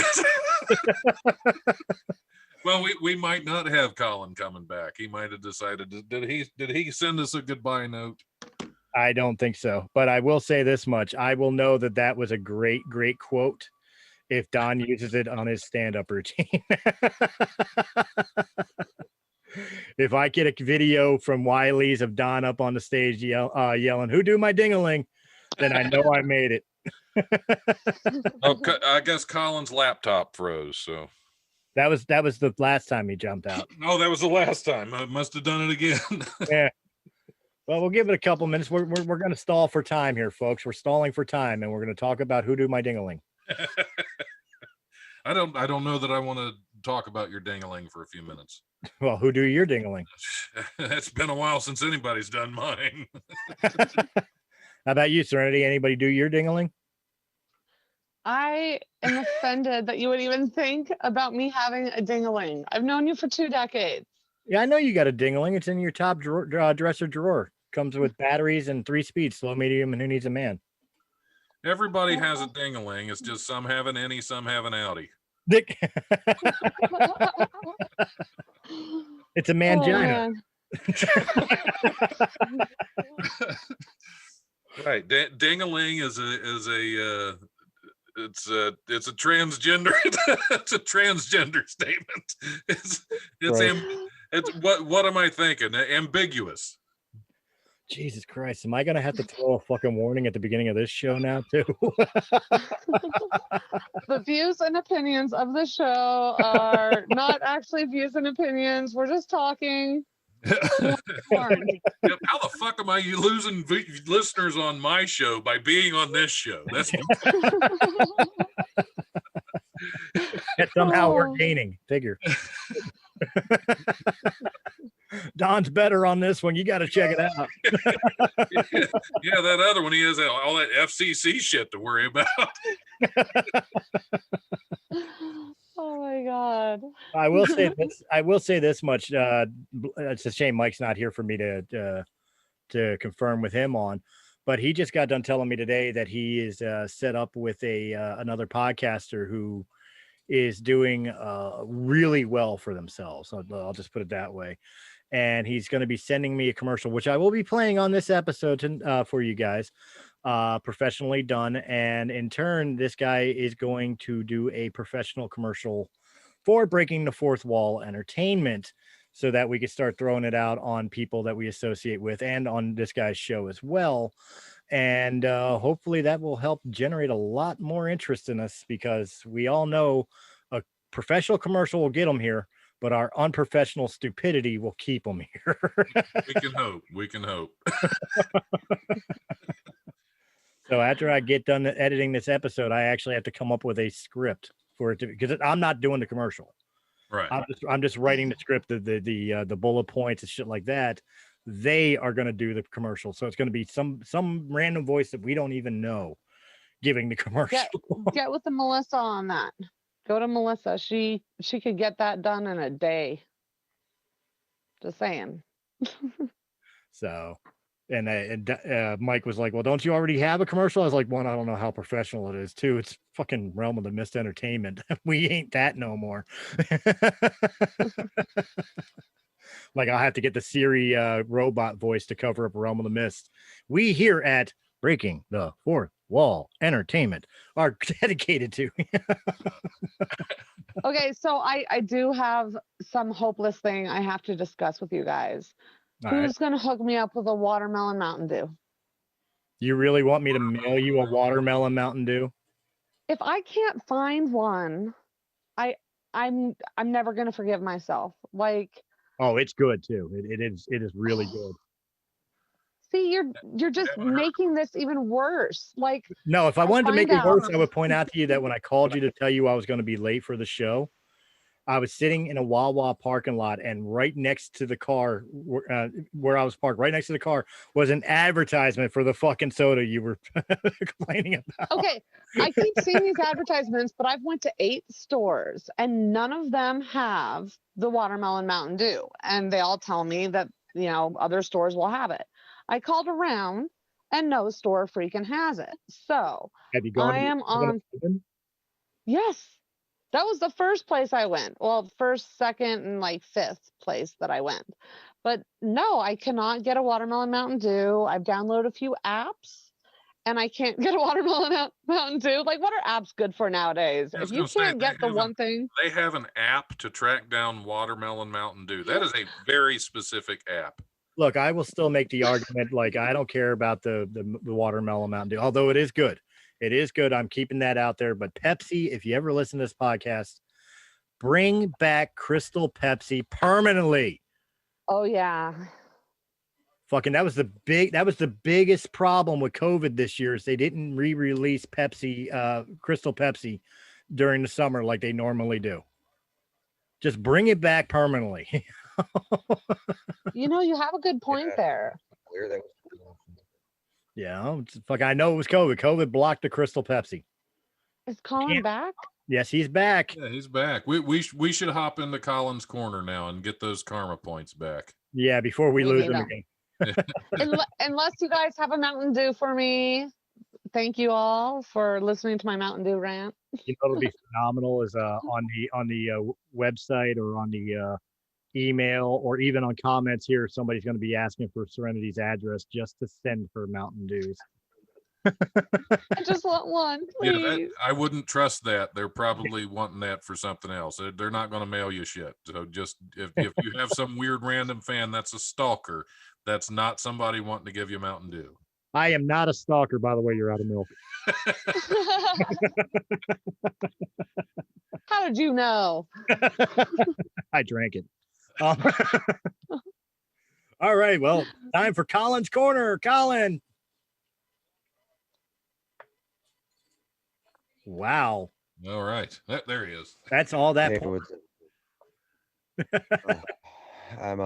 Well, we might not have Colin coming back. He might have decided. Did he send us a goodbye note? I don't think so. But I will say this much: I will know that was a great quote if Don uses it on his stand-up routine. If I get a video from Wiley's of Don up on the stage yelling, "Who do my ding-a-ling?" then I know I made it. Okay, I guess Colin's laptop froze. So that was the last time he jumped out. Oh, that was the last time. I must have done it again. Yeah. Well, we'll give it a couple minutes. We're going to stall for time here, folks. We're stalling for time, and we're going to talk about who do my ding-a-ling. I don't know that I want to talk about your ding-a-ling for a few minutes. Well, who do your ding-a-ling? It's been a while since anybody's done mine. How about you, Serenity? Anybody do your ding-a-ling? I am offended that you would even think about me having a ding-a-ling. I've known you for 2 decades. Yeah, I know you got a ding-a-ling. It's in your top dresser drawer. Comes with batteries and 3 speeds, slow, medium, and who needs a man? Everybody has a ding-a-ling. It's just some have an any, some have an outie. Dick. It's a mangina. Right. Ding-a-ling is a it's a transgender it's a transgender statement. It's Right. It's what am I thinking? Ambiguous. Jesus Christ, am I gonna have to throw a fucking warning at the beginning of this show now too? The views and opinions of the show are not actually views and opinions. We're just talking. Yep. How the fuck am I losing listeners on my show by being on this show? That's And somehow we're gaining. Figure. Don's better on this one. You got to check it out. Yeah, that other one, he has all that FCC shit to worry about. Oh my God. I will say this much. It's a shame Mike's not here for me to confirm with him on, but he just got done telling me today that he is set up with another podcaster who is doing really well for themselves. I'll just put it that way. And he's going to be sending me a commercial, which I will be playing on this episode for you guys, professionally done. And in turn, this guy is going to do a professional commercial for Breaking the Fourth Wall Entertainment. so that we can start throwing it out on people that we associate with and on this guy's show as well. And hopefully that will help generate a lot more interest in us, because we all know a professional commercial will get them here, but our unprofessional stupidity will keep them here. We can hope. We can hope. So after I get done editing this episode, I actually have to come up with a script for it to, because I'm not doing the commercial. Right. I'm just writing the script, the bullet points and shit like that. They are going to do the commercial, so it's going to be some random voice that we don't even know giving the commercial. Get with the Melissa on that. Go to Melissa. She could get that done in a day. Just saying. So, and Mike was like, "Well, don't you already have a commercial?" I was like, "One, I don't know how professional it is. Two, it's fucking Realm of the Mist Entertainment. We ain't that no more." Like, I'll have to get the Siri robot voice to cover up Realm of the Mist. We here at Breaking the Fourth Wall Entertainment are dedicated to. Okay, so I do have some hopeless thing I have to discuss with you guys. All right. Who's gonna hook me up with a watermelon Mountain Dew? You really want me to mail you a watermelon Mountain Dew? If I can't find one, I'm never gonna forgive myself. Like, Oh, it's good too. It is really good. see, you're just making this even worse. Like, No, if I wanted to make find it worse, out. I would point out to you that when I called you to tell you I was going to be late for the show, I was sitting in a Wawa parking lot, and right next to the car where I was parked, right next to the car, was an advertisement for the fucking soda you were complaining about. Okay, I keep seeing these advertisements, but I've went to 8 stores and none of them have the watermelon Mountain Dew, and they all tell me that, you know, other stores will have it. I called around and no store freaking has it. So Have you gone? I am on. Yes, that was the first place I went. Well, first, second, and like 5th place that I went. But no, I cannot get a watermelon Mountain Dew. I've downloaded a few apps and I can't get a watermelon Mountain Dew. Like, what are apps good for nowadays? I was If you gonna say, can't get the one thing. They have an app to track down watermelon Mountain Dew. That is a very specific app. Look, I will still make the argument. Like, I don't care about the watermelon Mountain Dew, although it is good. It is good. I'm keeping that out there. But Pepsi, if you ever listen to this podcast, bring back Crystal Pepsi permanently. Oh yeah. Fucking, that was the biggest problem with COVID this year, is they didn't re-release Pepsi, Crystal Pepsi during the summer like they normally do. Just bring it back permanently. You know, you have a good point there. Clear that Yeah, fuck, I know it was COVID. COVID blocked the Crystal Pepsi. Is Colin back? Yes, he's back. Yeah, he's back. We should hop into Colin's corner now and get those karma points back. Yeah, before we lose them again. Unless you guys have a Mountain Dew for me. Thank you all for listening to my Mountain Dew rant. You know, it'll be phenomenal is on the website or on the email or even on comments here, somebody's going to be asking for Serenity's address just to send her Mountain Dews. I just want one, please. Yeah, I wouldn't trust that. They're probably wanting that for something else. They're not going to mail you shit. So just if you have some weird random fan that's a stalker, that's not somebody wanting to give you Mountain Dew. I am not a stalker, by the way. You're out of milk. How did you know? I drank it. All right, well, time for Colin's Corner. Colin. Wow. All right. There he is. That's all that. I'm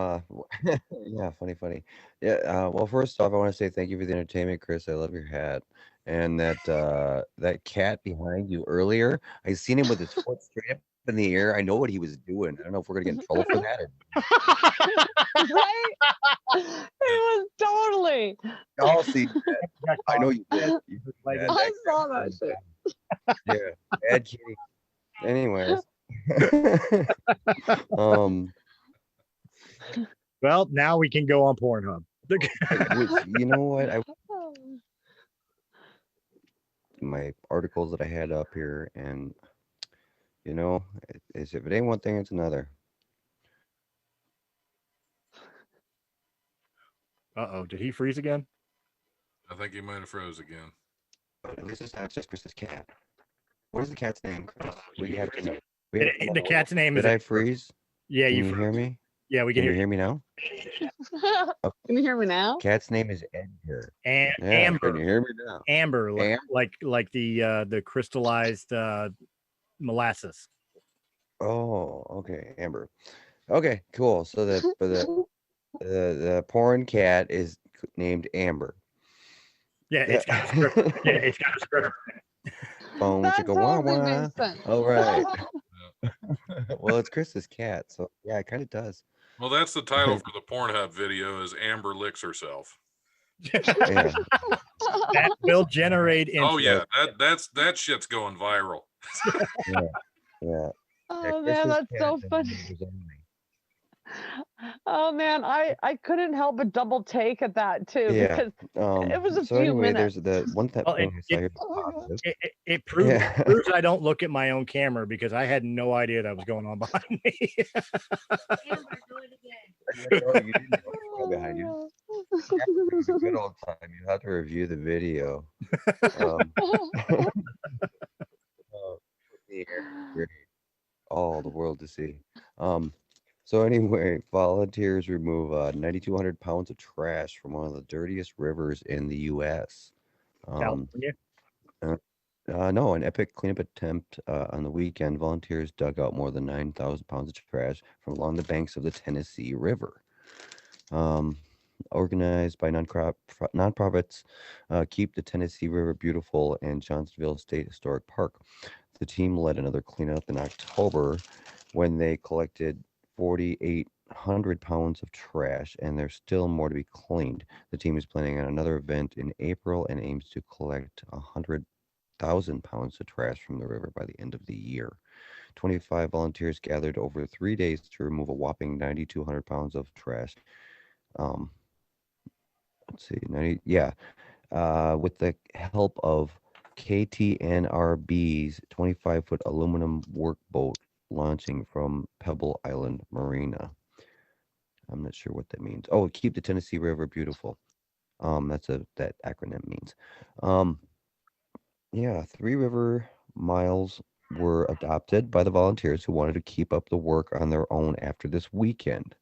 yeah, funny. Yeah, well, first off, I want to say thank you for the entertainment, Chris. I love your hat. And that cat behind you earlier, I seen him with his foot straight up in the air. I know what he was doing. I don't know if we're gonna get in trouble for that. Right? It was totally. I'll see. I know you did. I saw that shit. Yeah, bad kitty. Anyways, well, now we can go on Pornhub. you know what? My articles that I had up here, and you know, if it ain't one thing, it's another. Uh-oh, did he freeze again? I think he might have froze again. But at least it's not just Chris's cat. What is the cat's name, Chris? We have to know. The cat's name is Did I freeze? Yeah, Can you you hear me? Yeah, we can Can you hear hear me now? Can you hear me now? Cat's name is Edgar. And Yeah, Amber. can you hear me now? Amber, Am- like the crystallized molasses. Oh, okay, Amber. Okay, cool. So the porn cat is named Amber. Yeah, it's got a script. Yeah, it's got a script. Phone That chicka wah totally wah. makes sense. All right. Well, it's Chris's cat, so yeah, it kind of does. Well, that's the title for the Pornhub video is Amber licks herself. Yeah. That will generate Oh interest. yeah, that shit's going viral. Yeah. Yeah. Oh man, that's so funny. Oh man, I couldn't help but double take at that too Yeah. because it was a So few anyway, minutes. there's the one thing Well, I saw here Oh my God. positive. It proves, Yeah. proves I don't look at my own camera because I had no idea that was going on behind me. No, you didn't know it was behind you. Yeah, it was a good old time. You have to review the video. The air is great. All the world to see. So anyway, volunteers remove 9,200 pounds of trash from one of the dirtiest rivers in the U.S. California. No, an epic cleanup attempt on the weekend. Volunteers dug out more than 9,000 pounds of trash from along the banks of the Tennessee River. Organized by nonprofits, Keep the Tennessee River Beautiful and Johnsonville State Historic Park. The team led another cleanup in October when they collected 4,800 pounds of trash, and there's still more to be cleaned. The team is planning on another event in April and aims to collect 100,000 pounds of trash from the river by the end of the year. 25 volunteers gathered over 3 days to remove a whopping 9,200 pounds of trash. Let's see, 90, yeah, with the help of KTNRB's 25-foot aluminum workboat launching from Pebble Island Marina. I'm not sure what that means. Oh, Keep the Tennessee River Beautiful. That acronym means. Yeah, 3 river miles were adopted by the volunteers who wanted to keep up the work on their own after this weekend.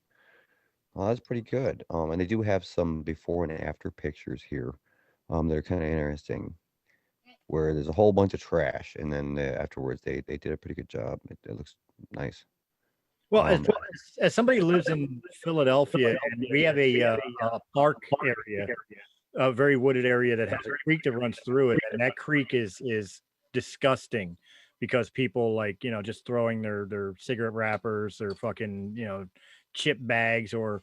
Well, that's pretty good. And they do have some before and after pictures here. That are kind of interesting, where there's a whole bunch of trash, and then afterwards they did a pretty good job. It looks nice. Well, as somebody who lives in Philadelphia, and we have a park area, a very wooded area that has a creek that runs through it, and that creek is disgusting because people like just throwing their cigarette wrappers, their fucking chip bags, or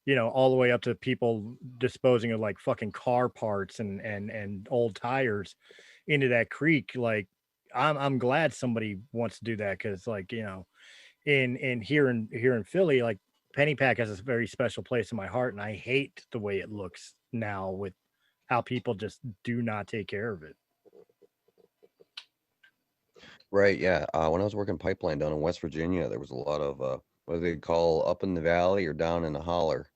all the way up to people disposing of like fucking car parts and old tires into that creek. Like I'm glad somebody wants to do that because like in here in Philly, like Pennypack has a very special place in my heart, and I hate the way it looks now with how people just do not take care of it. Right, yeah. When I was working pipeline down in West Virginia, there was a lot of what they call up in the valley or down in the holler.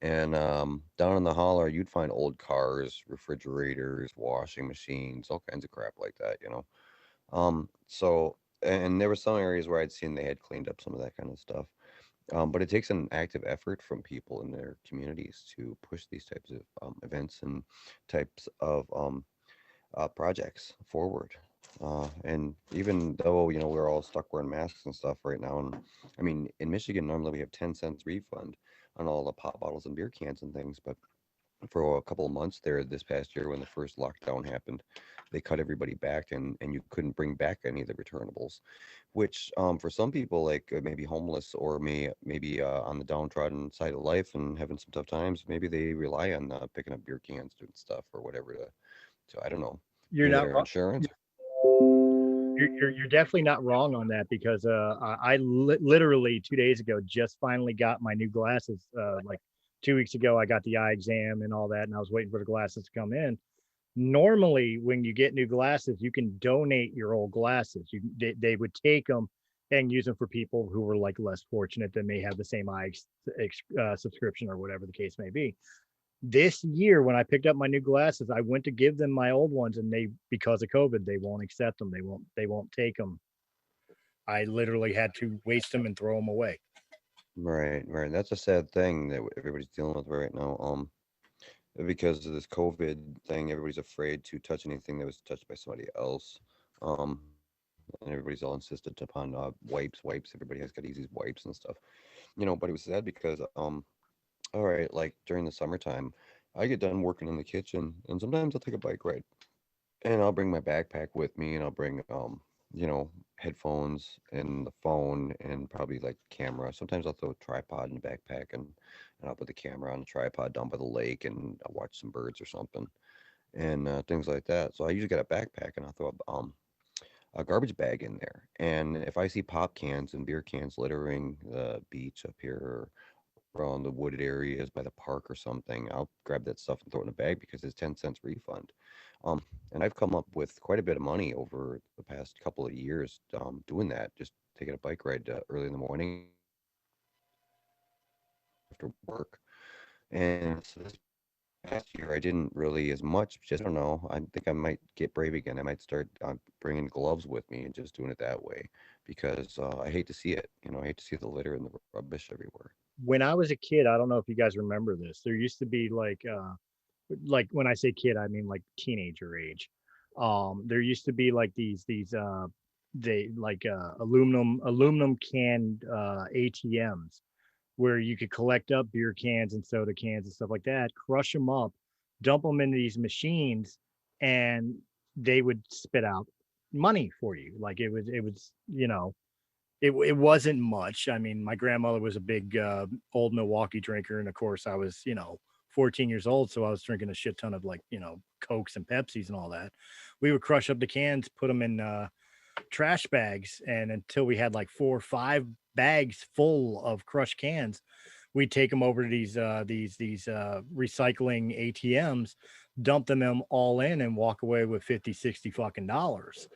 And down in the holler, you'd find old cars, refrigerators, washing machines, all kinds of crap like that, So, and there were some areas where I'd seen they had cleaned up some of that kind of stuff. But it takes an active effort from people in their communities to push these types of events and types of projects forward. And even though we're all stuck wearing masks and stuff right now, and I mean in Michigan normally we have 10 cents refund on all the pop bottles and beer cans and things, but for a couple of months there this past year when the first lockdown happened, they cut everybody back, and you couldn't bring back any of the returnables, which for some people like maybe homeless or maybe on the downtrodden side of life and having some tough times, maybe they rely on picking up beer cans and stuff or whatever to I don't know. You're not wrong. Insurance. You're definitely not wrong on that because I literally 2 days ago just finally got my new glasses. Like 2 weeks ago, I got the eye exam and all that, and I was waiting for the glasses to come in. Normally, when you get new glasses, you can donate your old glasses. They would take them and use them for people who were like less fortunate that may have the same eye subscription or whatever the case may be. This year, when I picked up my new glasses, I went to give them my old ones, and because of COVID, they won't accept them. They won't take them. I literally had to waste them and throw them away. Right, right. That's a sad thing that everybody's dealing with right now. Because of this COVID thing, everybody's afraid to touch anything that was touched by somebody else. And everybody's all insistent upon wipes. Everybody has got easy wipes and stuff. But it was sad because all right, like during the summertime, I get done working in the kitchen, and sometimes I'll take a bike ride, and I'll bring my backpack with me, and I'll bring headphones and the phone and probably like camera. Sometimes I'll throw a tripod in the backpack, and I'll put the camera on the tripod down by the lake, and I'll watch some birds or something, and things like that. So I usually got a backpack, and I'll throw a garbage bag in there. And if I see pop cans and beer cans littering the beach up here, around the wooded areas by the park or something, I'll grab that stuff and throw it in a bag because it's 10 cents refund. And I've come up with quite a bit of money over the past couple of years doing that, just taking a bike ride early in the morning after work. And so this past year, I didn't really as much. Just I don't know. I think I might get brave again. I might start bringing gloves with me and just doing it that way because I hate to see it. I hate to see the litter and the rubbish everywhere. When I was a kid, I don't know if you guys remember this. There used to be like when I say kid, I mean like teenager age. There used to be like these they like aluminum canned ATMs where you could collect up beer cans and soda cans and stuff like that, crush them up, dump them into these machines, and they would spit out money for you. Like it was it wasn't much. I mean, my grandmother was a big old Milwaukee drinker, and of course, I was 14 years old, so I was drinking a shit ton of like Cokes and Pepsis and all that. We would crush up the cans, put them in trash bags, and until we had like 4 or 5 bags full of crushed cans, we'd take them over to these recycling ATMs, dump them all in, and walk away with 50, 60 fucking dollars.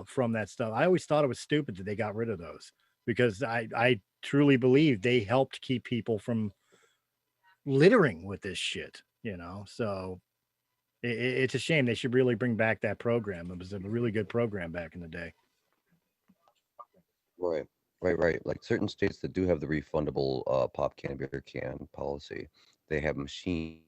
From that stuff. I always thought it was stupid that they got rid of those because I truly believe they helped keep people from littering with this shit, So it's a shame. They should really bring back that program. It was a really good program back in the day. Right, right. Like certain states that do have the refundable pop can, beer can policy, they have machines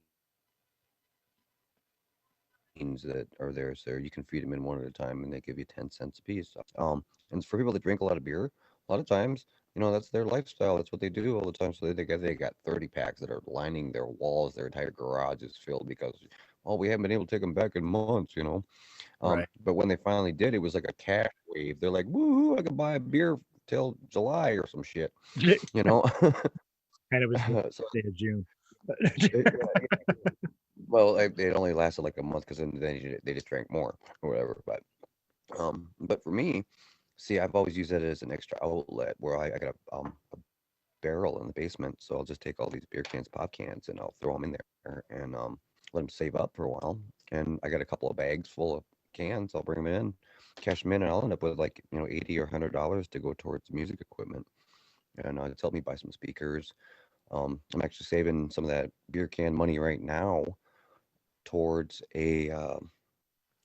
that are there, so you can feed them in one at a time, and they give you 10 cents a piece. And for people that drink a lot of beer, a lot of times, that's their lifestyle. That's what they do all the time. So they got 30 packs that are lining their walls. Their entire garage is filled because, we haven't been able to take them back in months. Right. But when they finally did, it was like a cash wave. They're like, "Woohoo! I could buy a beer till July or some shit," you know. And it was So, the day of June. well, it only lasted like a month because then they just drank more or whatever. But for me, see, I've always used that as an extra outlet where I got a barrel in the basement, so I'll just take all these beer cans, pop cans, and I'll throw them in there and let them save up for a while. And I got a couple of bags full of cans. I'll bring them in, cash them in, and I'll end up with like $80 or $100 to go towards music equipment. And it's helped me buy some speakers. I'm actually saving some of that beer can money right now towards a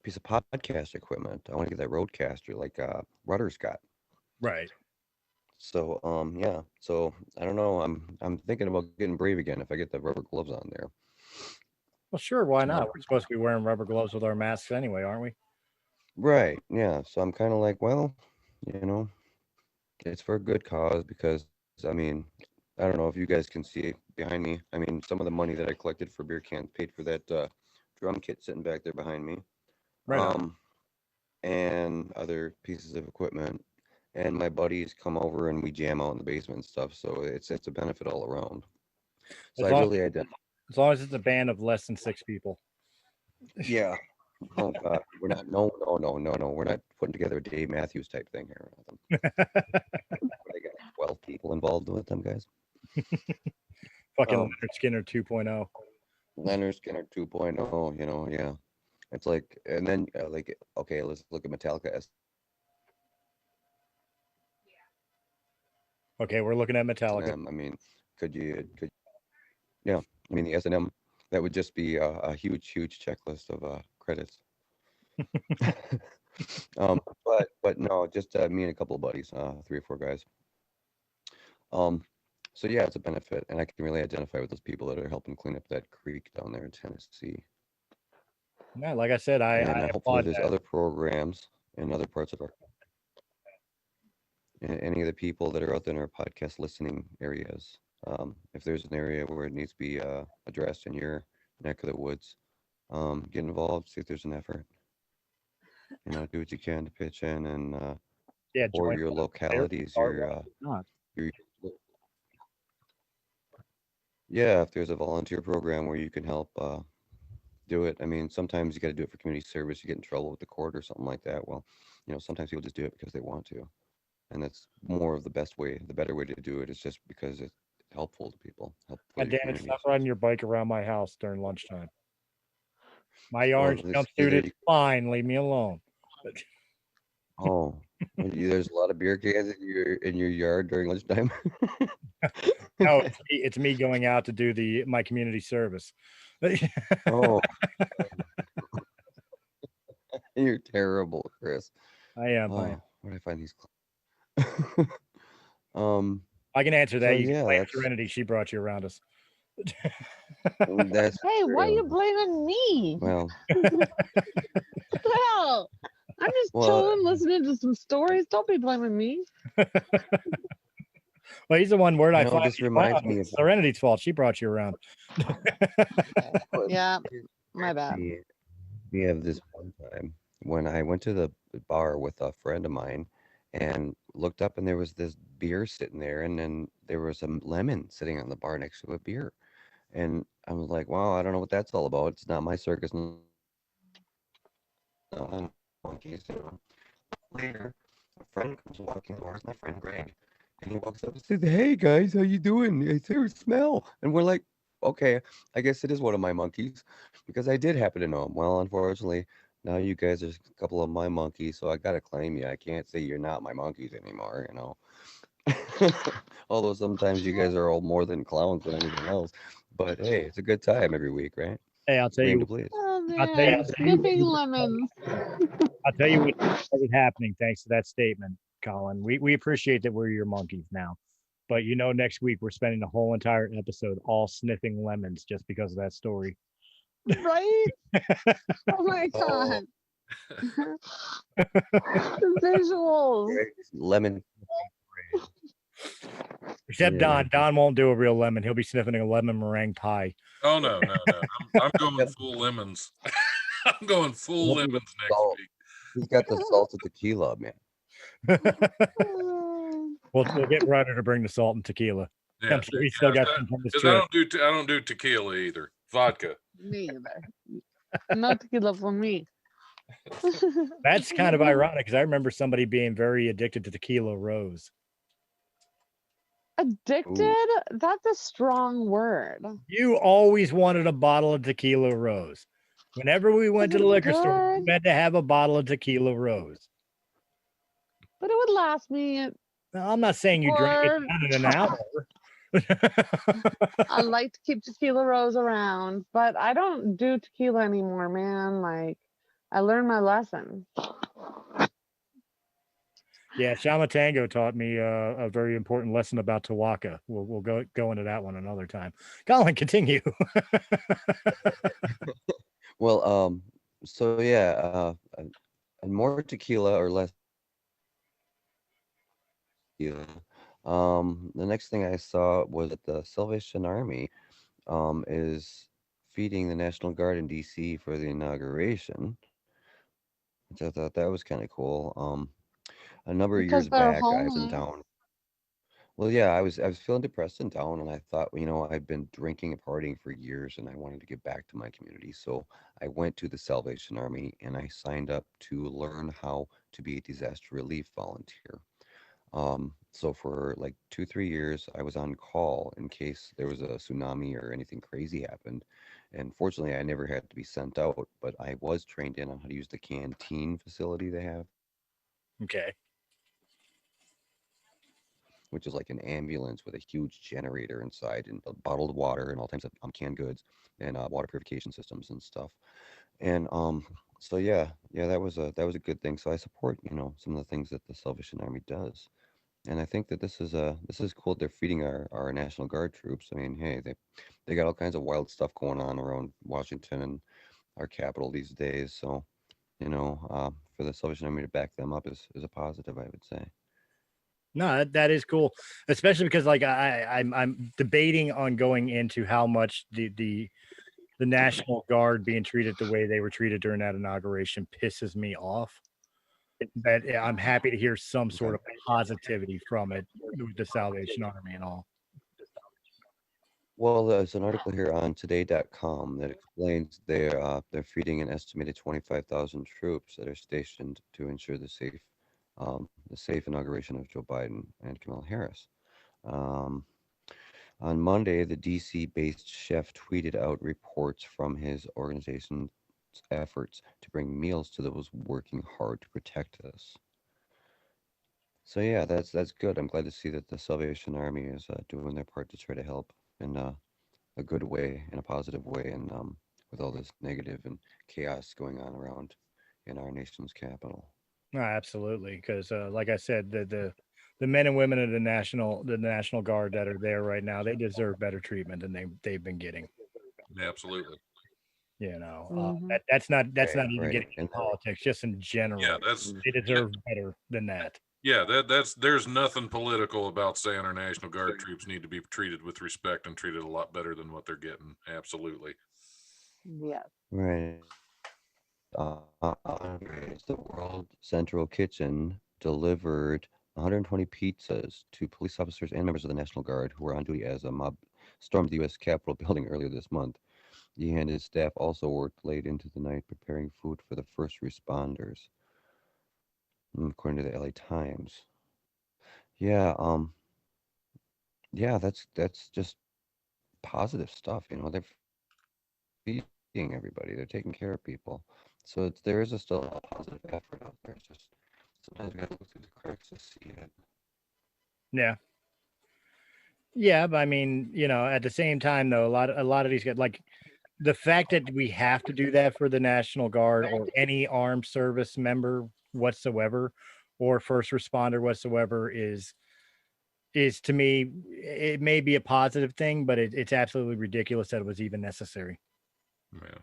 piece of podcast equipment. I want to get that Roadcaster like Rutter's got. Right. So yeah. So I don't know. I'm thinking about getting brave again if I get the rubber gloves on there. Well, sure. Why not? We're supposed to be wearing rubber gloves with our masks anyway, aren't we? Right. Yeah. So I'm kind of like, well, it's for a good cause because I mean, I don't know if you guys can see behind me. I mean, some of the money that I collected for beer cans paid for that drum kit sitting back there behind me. Right. And other pieces of equipment. And my buddies come over and we jam out in the basement and stuff. So it's a benefit all around. So As long as it's a band of less than 6 people. Yeah. Oh God, we're not. No. We're not putting together a Dave Matthews type thing here. I got 12 people involved with them guys. Fucking Leonard Skinner 2.0. Leonard Skinner 2.0. Yeah. It's like, and then okay, let's look at Metallica. Okay, we're looking at Metallica. I mean, could yeah. I mean, the S&M, that would just be a huge, huge checklist of credits. But no, just me and a couple of buddies, 3 or 4 guys. Um, so yeah, it's a benefit, and I can really identify with those people that are helping clean up that creek down there in Tennessee. Yeah, like I said, I And hopefully applaud there's that. other programs in other parts of our, any of the people that are out there in our podcast listening areas. If there's an area where it needs to be addressed in your neck of the woods, get involved, see if there's an effort. Do what you can to pitch in and Yeah, for join your one, localities, start one, not. your yeah, if there's a volunteer program where you can help do it. I mean, sometimes you got to do it for community service. You get in trouble with the court or something like that. Well, sometimes people just do it because they want to, and that's more of the best way. The better way to do it is just because it's helpful to people, helpful God to your damn it, stop communities. riding your bike around my house during lunchtime. My Well, orange this jumpsuit there is fine. Leave me alone. oh, there's a lot of beer cans in your yard during lunchtime. No, it's me going out to do my community service. Oh, you're terrible, Chris. I am. Oh, where do I find these? I can answer that. So You can yeah, blame that's Serenity. She brought you around us. that's Hey, why are you true. blaming me? Well, What the hell? I'm just well, chilling, listening to some stories. Don't be blaming me. Well, he's the one word I this find. reminds me of Serenity's fault. She brought you around. Yeah, my bad. me of this one time when I went to the bar with a friend of mine and looked up and there was this beer sitting there and then there was a lemon sitting on the bar next to a beer. And I was like, wow, I don't know what that's all about. It's not my circus. No, monkeys. Later, a friend comes walking over. It's my friend Greg. And he walks up and says, hey guys, how you doing? It's your smell. And we're like, okay, I guess it is one of my monkeys because I did happen to know him. Well, unfortunately, now you guys are a couple of my monkeys, so I gotta claim you. I can't say you're not my monkeys anymore, Although sometimes you guys are all more than clowns than anything else. But hey, it's a good time every week, right? Hey, I'll tell Free and you. to please. Oh I'll tell you. man, sniffing lemons. I'll tell you what started happening thanks to that statement, Colin. We appreciate that we're your monkeys now, but next week we're spending the whole entire episode all sniffing lemons just because of that story. Right? Oh my Oh, god. The visuals. lemon. Except Yeah. Don won't do a real lemon. He'll be sniffing a lemon meringue pie. Oh no. I'm going full lemons. I'm going full lemons next Salt. week. He's got the salted tequila, man. We'll get Ryder to bring the salt and tequila. Yeah, I'm sure he's still got some from his because I trip. don't do tequila either. Vodka. Me either. No tequila for me. That's kind of ironic because I remember somebody being very addicted to tequila rose. Addicted? That's a strong word. You always wanted a bottle of tequila rose. Whenever we went to the liquor store, we had to have a bottle of tequila rose. But it would last me. Now, I'm not saying you drank it down in an hour. I like to keep tequila rose around, but I don't do tequila anymore, man. Like, I learned my lesson. Yeah, Shama Tango taught me a very important lesson about Tawaka. We'll go into that one another time. Colin, continue. Well, so yeah, and more tequila or less tequila. The next thing I saw was that the Salvation Army is feeding the National Guard in DC for the inauguration, which I thought that was kind of cool. A number of Because years they're back, I was in homeless. town. Well, yeah, I was feeling depressed in town, and I thought, I've been drinking and partying for years, and I wanted to get back to my community. So I went to the Salvation Army, and I signed up to learn how to be a disaster relief volunteer. So for like 2, 3 years, I was on call in case there was a tsunami or anything crazy happened. And fortunately, I never had to be sent out, but I was trained in on how to use the canteen facility they have. Okay. which is like an ambulance with a huge generator inside and bottled water and all types of canned goods and water purification systems and stuff. And so yeah, that was a good thing. So I support, some of the things that the Salvation Army does. And I think that this is cool. They're feeding our National Guard troops. I mean, hey, they got all kinds of wild stuff going on around Washington and our capital these days. So, for the Salvation Army to back them up is a positive, I would say. No, that is cool, especially because like I'm debating on going into how much the National Guard being treated the way they were treated during that inauguration pisses me off. But I'm happy to hear some sort of positivity from it with the Salvation Army and all. Well, there's an article here on today.com that explains they're feeding an estimated 25,000 troops that are stationed to ensure the safe inauguration of Joe Biden and Kamala Harris. Um, on Monday, the DC-based chef tweeted out reports from his organization's efforts to bring meals to those working hard to protect us. So yeah, that's good. I'm glad to see that the Salvation Army is doing their part to try to help in a good way, in a positive way, and with all this negative and chaos going on around in our nation's capital. No, absolutely, because like I said, the men and women of the National Guard that are there right now, they deserve better treatment than they've been getting. Absolutely. That's not Right, even right. getting into politics, just in general. Yeah, that's They deserve better than that. yeah, there's nothing political about saying our National Guard troops need to be treated with respect and treated a lot better than what they're getting. Absolutely. Yes. Right. Andres, the World Central Kitchen delivered 120 pizzas to police officers and members of the National Guard who were on duty as a mob stormed the U.S. Capitol building earlier this month. He and his staff also worked late into the night preparing food for the first responders, according to the LA Times. Yeah, yeah, that's just positive stuff. They're feeding everybody. They're taking care of people. So there is still a positive effort out there. It's just sometimes we got to look through the cracks to see it. Yeah. Yeah, but I mean, at the same time though, a lot of these guys, like the fact that we have to do that for the National Guard or any armed service member whatsoever, or first responder whatsoever, is to me, it may be a positive thing, but it's absolutely ridiculous that it was even necessary. Yeah.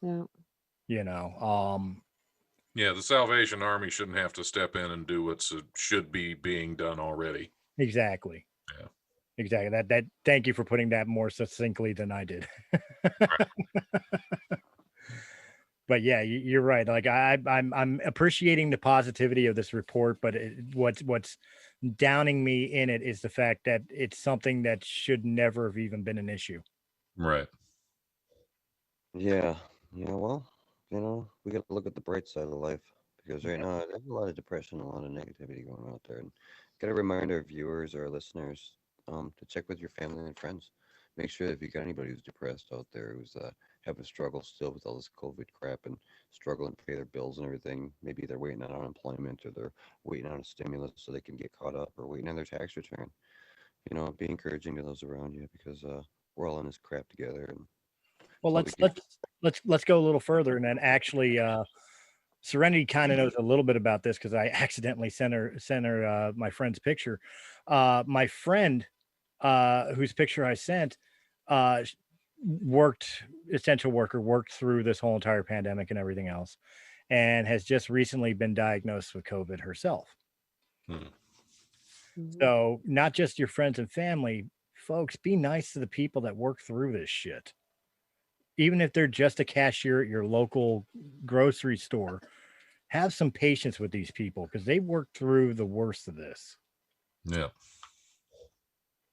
Yeah. Yeah, the Salvation Army shouldn't have to step in and do what should be being done already. Exactly. Yeah. Exactly. That thank you for putting that more succinctly than I did. But yeah, you're right. Like I'm appreciating the positivity of this report, but what's downing me in it is the fact that it's something that should never have even been an issue. Right. Yeah, well, we got to look at the bright side of life because right now there's a lot of depression, a lot of negativity going out there. And got to remind our viewers or our listeners to check with your family and friends. Make sure that if you got anybody who's depressed out there, who's having a struggle still with all this COVID crap and struggling to pay their bills and everything, maybe they're waiting on unemployment or they're waiting on a stimulus so they can get caught up or waiting on their tax return. Be encouraging to those around you because we're all in this crap together. And Well, let's go a little further, and then actually, Serenity kind of knows a little bit about this because I accidentally sent her my friend's picture. My friend, whose picture I sent, worked essential worker, worked through this whole entire pandemic and everything else, and has just recently been diagnosed with COVID herself. So not just your friends and family, folks, be nice to the people that work through this shit. Even if they're just a cashier at your local grocery store, have some patience with these people because they worked through the worst of this. Yeah.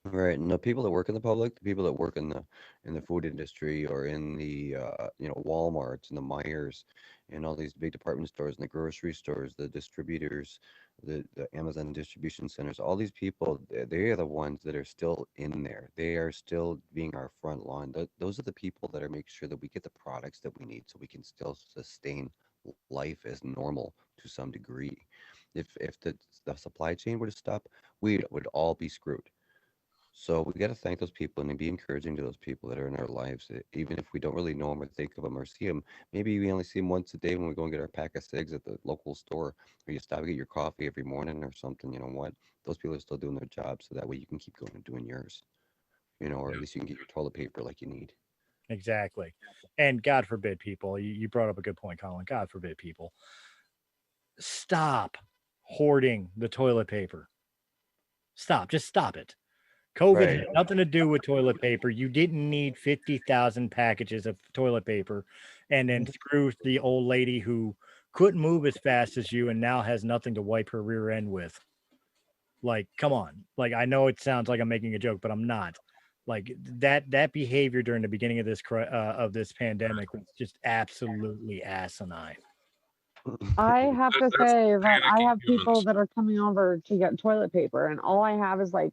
Right, and the people that work in the public, the people that work in the food industry or in the Walmarts and the Myers and all these big department stores and the grocery stores, the distributors, the Amazon distribution centers, all these people, they are the ones that are still in there. They are still being our front line. Those are the people that are making sure that we get the products that we need so we can still sustain life as normal to some degree. If the supply chain would have stopped, we would all be screwed. So we got to thank those people and be encouraging to those people that are in our lives, even if we don't really know them or think of them or see them. Maybe we only see them once a day when we go and get our pack of cigs at the local store, or you stop and get your coffee every morning or something. You know what? Those people are still doing their job, so that way you can keep going and doing yours. Or Yeah. at least you can get your toilet paper like you need. Exactly. And God forbid, people, you brought up a good point, Colin. God forbid, people, stop hoarding the toilet paper. Stop. Just stop it. COVID Right. had nothing to do with toilet paper. You didn't need 50,000 packages of toilet paper and then screw the old lady who couldn't move as fast as you and now has nothing to wipe her rear end with. Like, come on. Like, I know it sounds like I'm making a joke, but I'm not. Like that behavior during the beginning of this pandemic was just absolutely asinine. I have to That's say that I panicking have people humans. that are coming over to get toilet paper, and all I have is like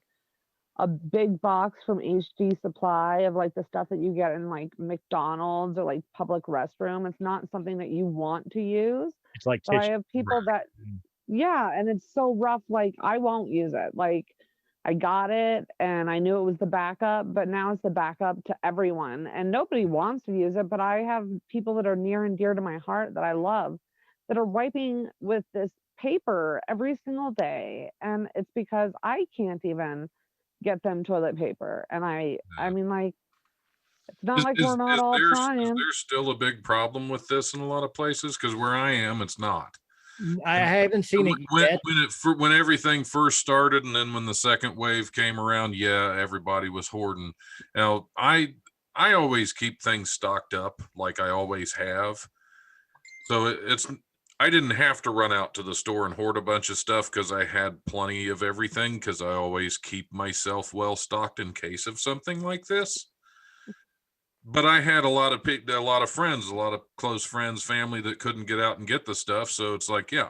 a big box from HD Supply of like the stuff that you get in like McDonald's or like public restroom. It's not something that you want to use, It's like but I tissue. have people that, yeah, and it's so rough. Like I won't use it. Like I got it and I knew it was the backup, but now it's the backup to everyone, and nobody wants to use it. But I have people that are near and dear to my heart that I love that are wiping with this paper every single day, and it's because I can't even get them toilet paper. And I mean, like, it's not like we're not all Is trying. there still a big problem with this in a lot of places? Because where I am, it's not. I haven't seen it yet. When everything first started, and then when the second wave came around, yeah, everybody was hoarding. Now, I always keep things stocked up, like I always have. So it's I didn't have to run out to the store and hoard a bunch of stuff because I had plenty of everything. Because I always keep myself well stocked in case of something like this. But I had a lot of friends, a lot of close friends, family that couldn't get out and get the stuff. So it's like, yeah,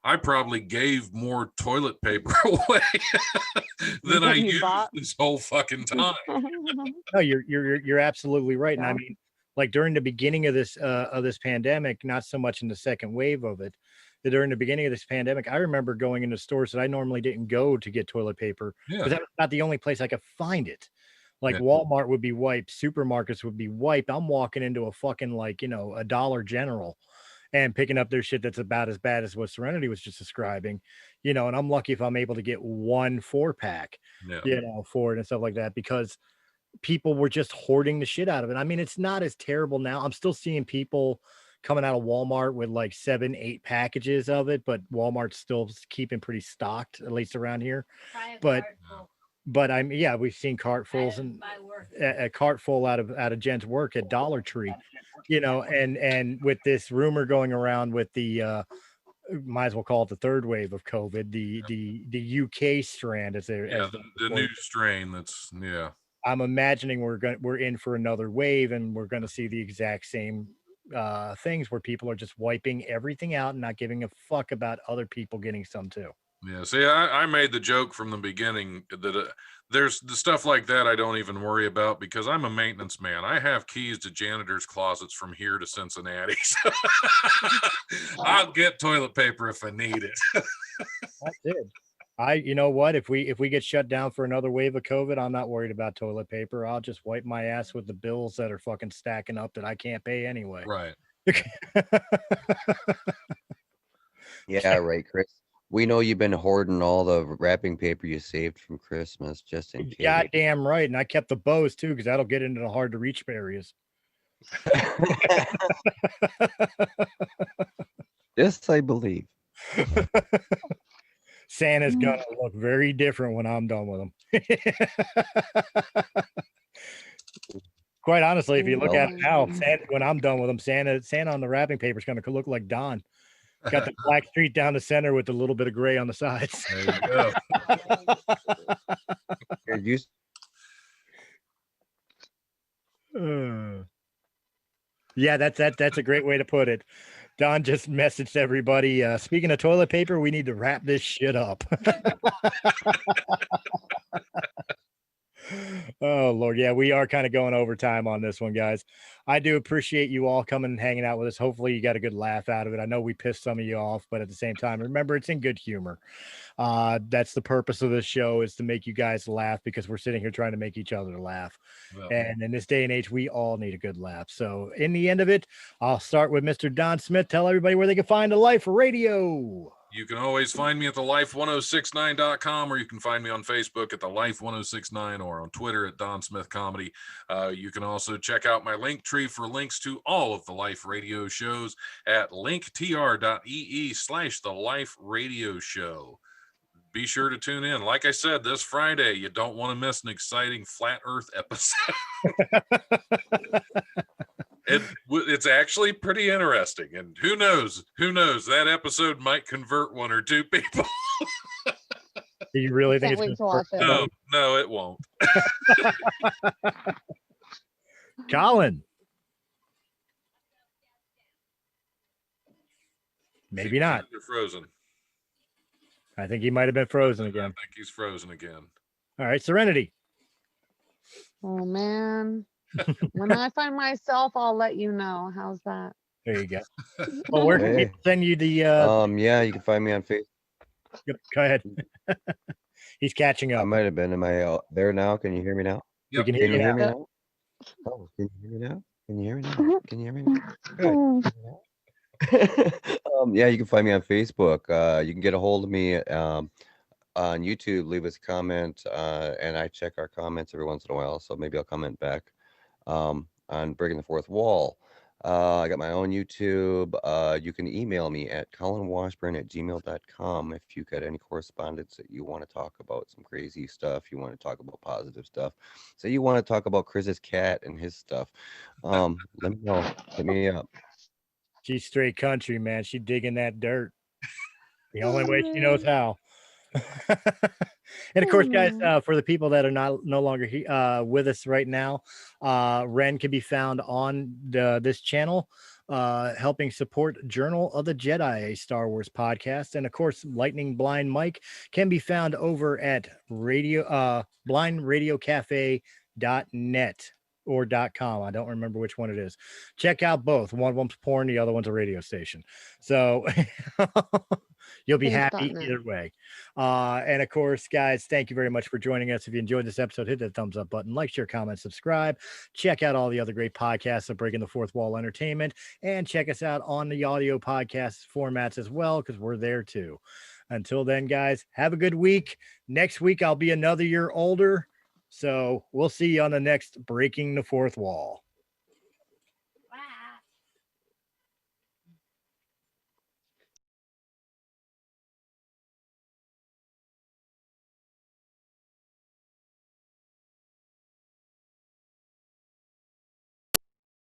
I probably gave more toilet paper away than I Than you used bought. this whole fucking time. No, you're absolutely right. And I Yeah. mean, like during the beginning of this pandemic, not so much in the second wave of it, but during the beginning of this pandemic, I remember going into stores that I normally didn't go to get toilet paper because Yeah. that was not the only place I could find it. Like Yeah. Walmart would be wiped, supermarkets would be wiped. I'm walking into a fucking like, a Dollar General and picking up their shit that's about as bad as what Serenity was just describing, and I'm lucky if I'm able to get 1 4-pack, Yeah. for it and stuff like that because people were just hoarding the shit out of it. I mean, it's not as terrible now. I'm still seeing people coming out of Walmart with like 7, 8 packages of it, but Walmart's still keeping pretty stocked, at least around here. But we've seen cartfuls and a cart full out of Jen's work at Dollar Tree, and with this rumor going around with the might as well call it the third wave of COVID, the UK strand as the new strain. That's I'm imagining we're in for another wave and we're going to see the exact same things where people are just wiping everything out and not giving a fuck about other people getting some too. Yeah, see, I made the joke from the beginning that there's the stuff like that I don't even worry about because I'm a maintenance man. I have keys to janitor's closets from here to Cincinnati. So I'll get toilet paper if I need it. That's it. You know what? If we get shut down for another wave of COVID, I'm not worried about toilet paper. I'll just wipe my ass with the bills that are fucking stacking up that I can't pay anyway. Right. Yeah, right, Chris. We know you've been hoarding all the wrapping paper you saved from Christmas just in case. Goddamn right. And I kept the bows too, because that'll get into the hard to reach areas. This I believe. Santa's gonna look very different when I'm done with him. Quite honestly, if you look at it now, Santa, when I'm done with him, Santa on the wrapping paper is gonna look like Don. Got the black streak down the center with a little bit of gray on the sides. There you go. Yeah, that's a great way to put it. Don just messaged everybody. Speaking of toilet paper, we need to wrap this shit up. Oh Oh Lord, yeah, we are kind of going overtime on this one, guys. I do appreciate you all coming and hanging out with us. Hopefully you got a good laugh out of it. I know we pissed some of you off, but at the same time, remember, it's in good humor. That's the purpose of this show, is to make you guys laugh, because we're sitting here trying to make each other laugh. Well, And in this day and age, we all need a good laugh. So in the end of it, I'll start with Mr. Don Smith. Tell everybody where they can find the Life Radio. you can always find me at thelife1069.com, or you can find me on Facebook at the Life1069, or on Twitter at Don Smith Comedy. You can also check out my link tree for links to all of the Life Radio shows at linktr.ee/the Life Radio Show. Be sure to tune in. Like I said, this Friday, you don't want to miss an exciting Flat Earth episode. It's actually pretty interesting, and who knows, that episode might convert one or two people. Do you really think Can't it's wait to watch it. No, it won't. Colin? Maybe not. You're frozen. I think he might have been frozen I again. think he's frozen again. All right, Serenity. Oh man. When I find myself, I'll let you know. How's that? There you go. Well, where can Hey. people send you the Yeah, you can find me on Facebook. Yep, go ahead. He's catching I up. might have been. Am I there now? Can you hear me now? Yep. can Can hear you you hear me Yep. now? Oh, can you hear me now? Can you hear me now? Can you hear me now? Good. Yeah, you can find me on Facebook. You can get a hold of me on YouTube. Leave us a comment, and I check our comments every once in a while. So maybe I'll comment back on Breaking the Fourth Wall. I got my own YouTube. You can email me at colinwashburn@gmail.com if you got any correspondence that you want to talk about, some crazy stuff. You want to talk about positive stuff. So you want to talk about Chris's cat and his stuff. Let me know. Hit me up. She's straight country, man. She digging that dirt. The only way she knows how. And of course, guys, for the people that are no longer with us right now, Ren can be found on this channel, helping support Journal of the Jedi, a Star Wars podcast. And of course, Lightning Blind Mike can be found over at blindradiocafe.net or .com. I don't remember which one it is. Check out both. One of them's porn, the other one's a radio station. So you'll be happy either way. And of course, guys, thank you very much for joining us. If you enjoyed this episode, hit that thumbs up button, like, share, comment, subscribe. Check out all the other great podcasts of Breaking the Fourth Wall Entertainment, and check us out on the audio podcast formats as well, because we're there too. Until then, guys, have a good week. Next week, I'll be another year older. So we'll see you on the next Breaking the Fourth Wall.